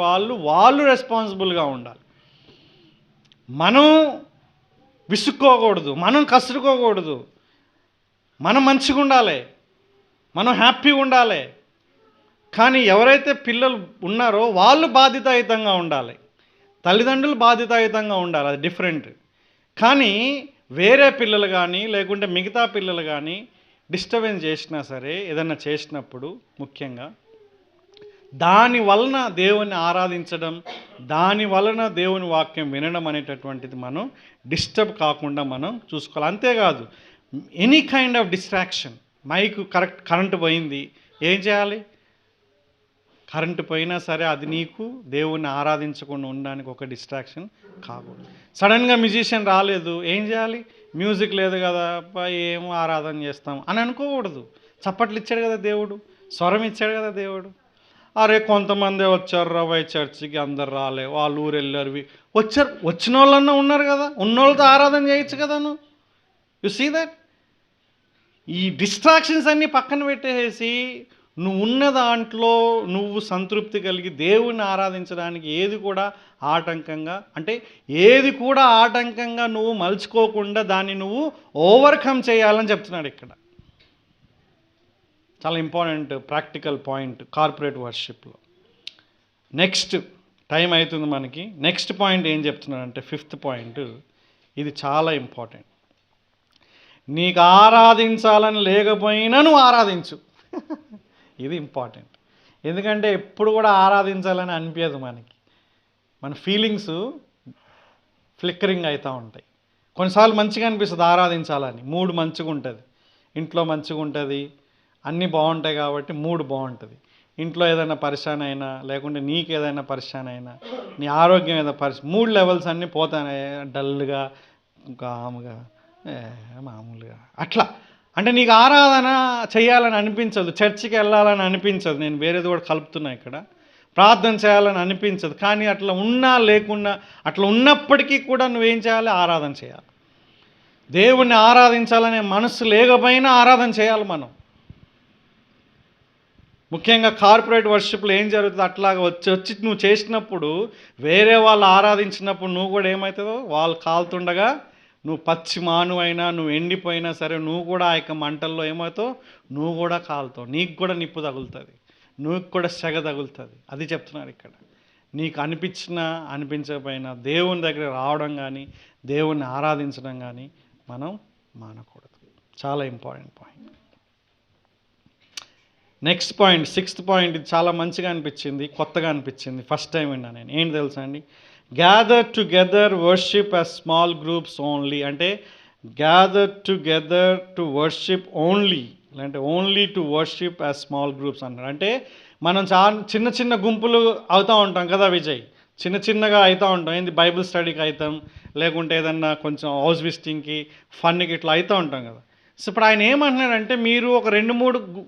వాళ్ళు రెస్పాన్సిబుల్గా ఉండాలి. మనం విసుక్కోకూడదు, మనం కసురుకోకూడదు, మనం మంచిగా ఉండాలి, మనం హ్యాపీగా ఉండాలి. కానీ ఎవరైతే పిల్లలు ఉన్నారో వాళ్ళు బాధ్యతాయుతంగా ఉండాలి, తల్లిదండ్రులు బాధ్యతాయుతంగా ఉండాలి, అది డిఫరెంట్. కానీ వేరే పిల్లలు కానీ లేకుంటే మిగతా పిల్లలు కానీ డిస్టర్బెన్స్ చేసినా సరే, ఏదన్నా చేసినప్పుడు ముఖ్యంగా దాని వలన దేవుని ఆరాధించడం, దాని వలన దేవుని వాక్యం వినడం అనేటటువంటిది మనం డిస్టర్బ్ కాకుండా మనం చూసుకోవాలి. అంతేకాదు any kind of distraction, mic current పోయింది, ఏం చేయాలి? కరెంటు పోయినా సరే అది నీకు దేవుణ్ణి ఆరాధించకుండా ఉండడానికి ఒక డిస్ట్రాక్షన్ కాకూడదు. సడన్గా మ్యూజిషియన్ రాలేదు, ఏం చేయాలి? మ్యూజిక్ లేదు కదా, ఏమో ఆరాధన చేస్తాం అని అనుకోకూడదు. చప్పట్లు ఇచ్చాడు కదా దేవుడు, స్వరం ఇచ్చాడు కదా దేవుడు. అరే కొంతమంది వచ్చారు రవై చర్చికి, అందరు రాలే, వాళ్ళు ఊరు వెళ్ళారు, వచ్చారు, వచ్చిన వాళ్ళన్నా ఉన్నారు కదా, ఉన్నోళ్ళతో ఆరాధన చేయొచ్చు కదా. You see that? ఈ డిస్ట్రాక్షన్స్ అన్నీ పక్కన పెట్టేసి నువ్వు ఉన్న దాంట్లో నువ్వు సంతృప్తి కలిగి దేవుణ్ణి ఆరాధించడానికి ఏది కూడా ఆటంకంగా నువ్వు మలుచుకోకుండా దాన్ని నువ్వు ఓవర్కమ్ చేయాలని చెప్తున్నాడు ఇక్కడ. చాలా ఇంపార్టెంట్ ప్రాక్టికల్ పాయింట్ కార్పొరేట్ వర్షిప్లో. నెక్స్ట్ టైం అవుతుంది మనకి. నెక్స్ట్ పాయింట్ ఏం చెప్తున్నాడంటే, 5th పాయింట్, ఇది చాలా ఇంపార్టెంట్. నీకు ఆరాధించాలని లేకపోయినా నువ్వు ఆరాధించు. ఇది ఇంపార్టెంట్. ఎందుకంటే ఎప్పుడు కూడా ఆరాధించాలని అనిపించదు మనకి, మన ఫీలింగ్స్ ఫ్లిక్కరింగ్ అవుతూ ఉంటాయి. కొన్నిసార్లు మంచిగా అనిపిస్తుంది ఆరాధించాలని, మూడ్ మంచిగా ఉంటుంది, ఇంట్లో మంచిగా ఉంటుంది, అన్నీ బాగుంటాయి కాబట్టి మూడ్ బాగుంటుంది. ఇంట్లో ఏదైనా పరిశాన్ అయినా లేకుంటే నీకు ఏదైనా పరిశాన్ అయినా, నీ ఆరోగ్యం ఏదైనా మూడ్ లెవెల్స్ అన్నీ పోతాయి, డల్గా, కామ్గా, మామూలుగా అట్లా. అంటే నీకు ఆరాధన చేయాలని అనిపించదు, చర్చికి వెళ్ళాలని అనిపించదు, నేను వేరేది కూడా కలుపుతున్నా ఇక్కడ, ప్రార్థన చేయాలని అనిపించదు. కానీ అట్లా ఉన్నా లేకున్నా, అట్లా ఉన్నప్పటికీ కూడా నువ్వేం చేయాలి? ఆరాధన చేయాలి. దేవుణ్ణి ఆరాధించాలనే మనసు లేకపోయినా ఆరాధన చేయాలి మనం. ముఖ్యంగా కార్పొరేట్ వర్షిప్లో ఏం జరుగుతుంది? అట్లాగా వచ్చి నువ్వు చేసినప్పుడు, వేరే వాళ్ళు ఆరాధించినప్పుడు నువ్వు కూడా ఏమవుతుందో, వాళ్ళు కాలుతుండగా నువ్వు పచ్చి మాను అయినా, నువ్వు ఎండిపోయినా సరే, నువ్వు కూడా ఆ యొక్క మంటల్లో ఏమవుతావు? నువ్వు కూడా కాలుతావు, నీకు కూడా నిప్పు తగులుతుంది, నువ్వు కూడా సెగ తగులుతుంది. అది చెప్తున్నారు ఇక్కడ. నీకు అనిపించినా అనిపించకపోయినా దేవుని దగ్గర రావడం కానీ, దేవుణ్ణి ఆరాధించడం కానీ మనం మానకూడదు. చాలా important point. Next point, 6th point, ఇది చాలా మంచిగా అనిపించింది, కొత్తగా అనిపించింది, ఫస్ట్ టైం విన్నా నేను. ఏంటి తెలుసా అండి? Gather together worship as small groups only. అంటే gather together to worship only, అంటే only to worship as small groups అన్నాడు. అంటే మనం చిన్న చిన్న గుంపులు అవుతూ ఉంటాం కదా విజయ్, చిన్నగా అవుతూ ఉంటాం. ఏంది? బైబిల్ స్టడీకి అవుతాం, లేకుంటే ఏదన్నా కొంచెం హౌస్ విజిటింగ్కి, ఫన్కి ఇట్లా అవుతూ ఉంటాం కదా. సో ఇప్పుడు ఆయన ఏమంటున్నాడంటే, మీరు ఒక 2-3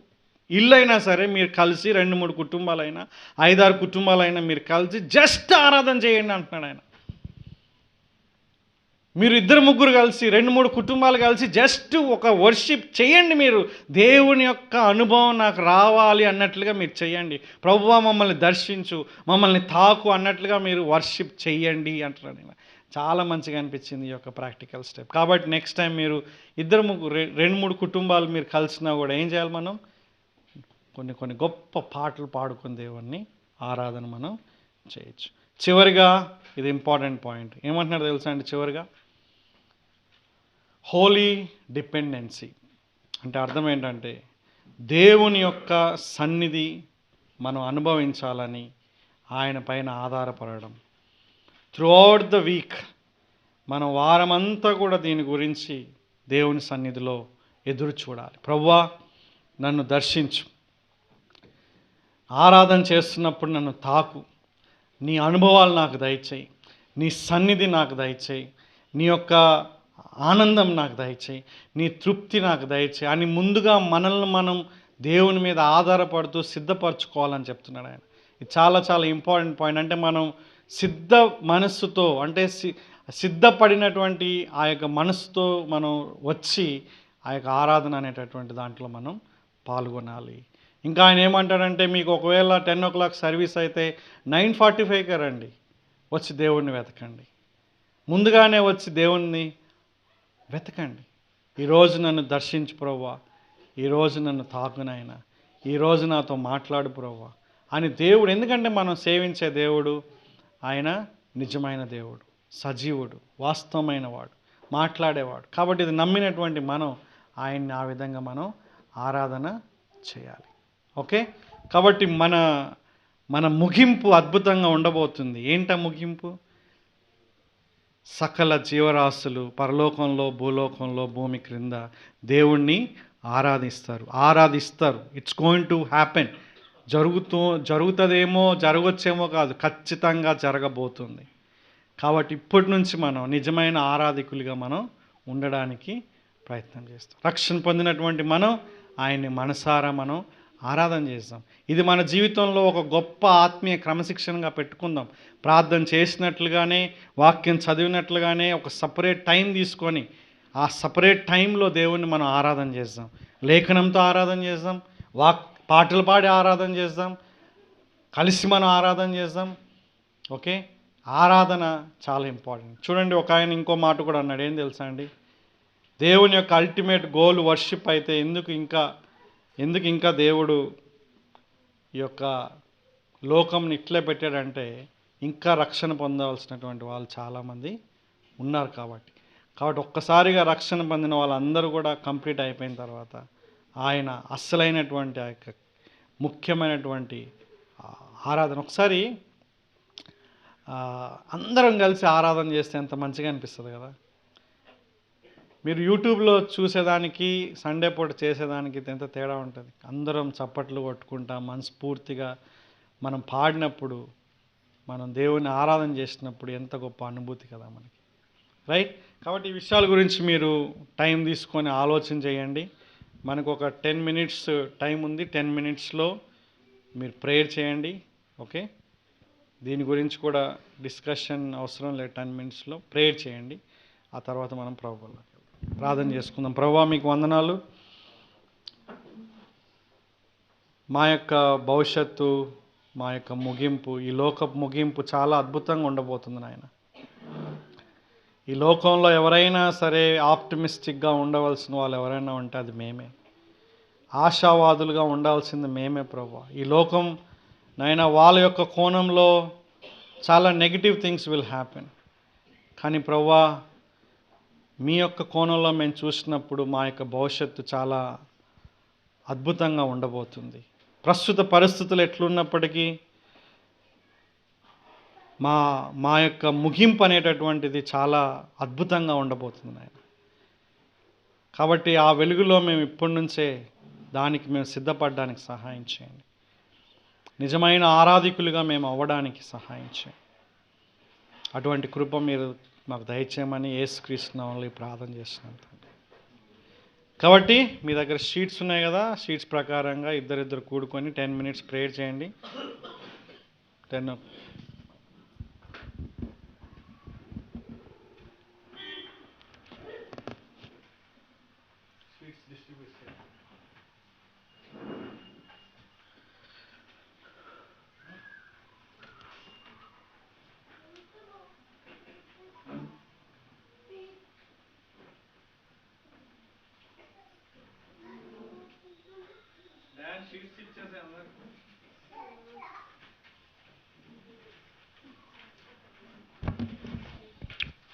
ఇల్లు అయినా సరే మీరు కలిసి, 2-3 కుటుంబాలైనా, 5-6 కుటుంబాలైనా మీరు కలిసి జస్ట్ ఆరాధన చేయండి అంటున్నాడు ఆయన. మీరు ఇద్దరు ముగ్గురు కలిసి 2-3 కుటుంబాలు కలిసి జస్ట్ ఒక వర్షిప్ చేయండి. మీరు దేవుని యొక్క అనుభవం నాకు రావాలి అన్నట్లుగా మీరు చేయండి. ప్రభువా మమ్మల్ని దర్శించు, మమ్మల్ని తాకు అన్నట్లుగా మీరు వర్షిప్ చేయండి అంటున్నాను నేను. చాలా మంచిగా అనిపించింది ఈ యొక్క ప్రాక్టికల్ స్టెప్. కాబట్టి నెక్స్ట్ టైం మీరు 2-3 కుటుంబాలు మీరు కలిసినా కూడా ఏం చేయాలి, మనం కొన్ని గొప్ప పాటలు పాడుకుని దేవుణ్ణి ఆరాధన మనం చేయొచ్చు. చివరిగా ఇది ఇంపార్టెంట్ పాయింట్ ఏమంటున్నారో తెలుసా అండి? చివరిగా హోలీ డిపెండెన్సీ అంటే అర్థం ఏంటంటే దేవుని యొక్క సన్నిధి మనం అనుభవించాలని ఆయన పైన ఆధారపడడం. త్రూఅవుట్ ద వీక్ మనం వారమంతా కూడా దీని గురించి దేవుని సన్నిధిలో ఎదురు చూడాలి. ప్రభువా నన్ను దర్శించు, ఆరాధన చేస్తున్నప్పుడు నన్ను తాకు, నీ అనుభవాలు నాకు దయచేయి, నీ సన్నిధి నాకు దయచేయి, నీ యొక్క ఆనందం నాకు దయచేయి, నీ తృప్తి నాకు దయచేయి అని ముందుగా మనల్ని మనం దేవుని మీద ఆధారపడుతూ సిద్ధపరచుకోవాలని చెప్తున్నాడు ఆయన. ఇది చాలా చాలా ఇంపార్టెంట్ పాయింట్. అంటే మనం సిద్ధ మనస్సుతో అంటే సిద్ధపడినటువంటి ఆ యొక్క మనస్సుతో మనం వచ్చి ఆ యొక్క ఆరాధన అనేటటువంటి దాంట్లో మనం పాల్గొనాలి. ఇంకా ఆయన ఏమంటాడంటే మీకు ఒకవేళ 10 o'clock సర్వీస్ అయితే 9:45కి రండి, వచ్చి దేవుణ్ణి వెతకండి. ముందుగానే వచ్చి దేవుణ్ణి వెతకండి. ఈరోజు నన్ను దర్శించు ప్రభువా, ఈరోజు నన్ను తాకునైనా, ఈరోజు నాతో మాట్లాడు ప్రభువా అని దేవుడు. ఎందుకంటే మనం సేవించే దేవుడు ఆయన నిజమైన దేవుడు, సజీవుడు, వాస్తవమైన వాడు, మాట్లాడేవాడు. కాబట్టి ఇది నమ్మినటువంటి మనం ఆయన్ని ఆ విధంగా మనం ఆరాధన చేయాలి. ఓకే, కాబట్టి మన ముగింపు అద్భుతంగా ఉండబోతుంది. ఏంట ముగింపు? సకల జీవరాశులు పరలోకంలో, భూలోకంలో, భూమి క్రింద దేవుణ్ణి ఆరాధిస్తారు. It's going to happen. జరుగుతుందేమో, జరగవచ్చేమో కాదు, ఖచ్చితంగా జరగబోతుంది. కాబట్టి ఇప్పటి నుంచి మనం నిజమైన ఆరాధికులుగా మనం ఉండడానికి ప్రయత్నం చేస్తాం. రక్షణ పొందినటువంటి మనం ఆయన్ని మనసారా మనం ఆరాధన చేస్తాం. ఇది మన జీవితంలో ఒక గొప్ప ఆత్మీయ క్రమశిక్షణగా పెట్టుకుందాం. ప్రార్థన చేసినట్లుగానే, వాక్యం చదివినట్లుగానే ఒక సపరేట్ టైం తీసుకొని ఆ సపరేట్ టైంలో దేవుణ్ణి మనం ఆరాధన చేద్దాం. లేఖనంతో ఆరాధన చేద్దాం, పాటలు పాడి ఆరాధన చేద్దాం, కలిసి మనం ఆరాధన చేద్దాం. ఓకే, ఆరాధన చాలా ఇంపార్టెంట్. చూడండి, ఒక ఆయన ఇంకో మాట కూడా అన్నాడు. ఏం తెలుసా అండి? దేవుని యొక్క అల్టిమేట్ గోల్ వర్షిప్ అయితే ఎందుకు ఇంకా దేవుడు ఈ యొక్క లోకంని ఇట్లే పెట్టాడంటే ఇంకా రక్షణ పొందవలసినటువంటి వాళ్ళు చాలామంది ఉన్నారు. కాబట్టి ఒక్కసారిగా రక్షణ పొందిన వాళ్ళందరూ కూడా కంప్లీట్ అయిపోయిన తర్వాత ఆయన అస్సలైనటువంటి ఆ యొక్క ముఖ్యమైనటువంటి ఆరాధన ఒకసారి అందరం కలిసి ఆరాధన చేస్తే ఎంత మంచిగా అనిపిస్తుంది కదా. మీరు యూట్యూబ్లో చూసేదానికి సండే పూట చేసేదానికి ఎంత తేడా ఉంటుంది. అందరం చప్పట్లు కొట్టుకుంటాం, మనస్ఫూర్తిగా మనం పాడినప్పుడు, మనం దేవుని ఆరాధన చేసినప్పుడు ఎంత గొప్ప అనుభూతి కదా మనకి, రైట్? కాబట్టి ఈ విషయాల గురించి మీరు టైం తీసుకొని ఆలోచన చేయండి. మనకు ఒక 10 minutes టైం ఉంది. 10 minutesలో మీరు ప్రేయర్ చేయండి. ఓకే, దీని గురించి కూడా డిస్కషన్ అవసరం లేదు. 10 minutesలో ప్రేయర్ చేయండి. ఆ తర్వాత మనం ప్రభువులో ప్రార్థన చేసుకుందాం. ప్రభువా మీకు వందనాలు. మా యొక్క భవిష్యత్తు, మా యొక్క ముగింపు, ఈ లోకపు ముగింపు చాలా అద్భుతంగా ఉండబోతుంది నాయన. ఈ లోకంలో ఎవరైనా సరే ఆప్టిమిస్టిక్గా ఉండవలసిన వాళ్ళు ఎవరైనా ఉంటే అది మేమే. ఆశావాదులుగా ఉండాల్సింది మేమే ప్రభువా. ఈ లోకం నాయన వాళ్ళ యొక్క కోణంలో చాలా నెగిటివ్ థింగ్స్ విల్ హ్యాపెన్. కానీ ప్రభువా మీ యొక్క కోణంలో మేము చూసినప్పుడు మా యొక్క భవిష్యత్తు చాలా అద్భుతంగా ఉండబోతుంది. ప్రస్తుత పరిస్థితులు ఎట్లున్నప్పటికీ మా యొక్క ముగింపు అనేటటువంటిది చాలా అద్భుతంగా ఉండబోతుంది నాయన. కాబట్టి ఆ వెలుగులో మేము ఇప్పటి నుంచే దానికి మేము సిద్ధపడడానికి సహాయం చేయండి. నిజమైన ఆరాధికులుగా మేము అవ్వడానికి సహాయం చేయండి. అటువంటి కృప మీరు మాకు దయచేయమని యేసుక్రీస్తు నామములో ప్రార్థన చేస్తున్నాను తండ్రి. కాబట్టి మీ దగ్గర షీట్స్ ఉన్నాయి కదా, షీట్స్ ప్రకారంగా ఇద్దరిద్దరు కూడుకొని 10 minutes ప్రేయర్ చేయండి. 10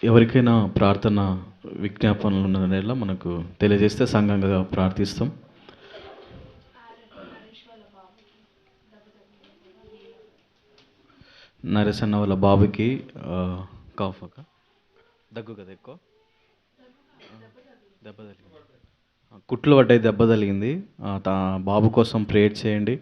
ఎవరికైనా ప్రార్థన విజ్ఞాపనలు ఉన్నదనేలా మనకు తెలియజేస్తే సంఘంగా ప్రార్థిస్తాం. నరేసన్న వాళ్ళ బాబుకి కాఫ్ దగ్గు కదా ఎక్కువ, దెబ్బ తగిలింది, కుట్లు పడ్డాయి, దెబ్బ తగిలింది. బాబు కోసం ప్రేయర్ చేయండి.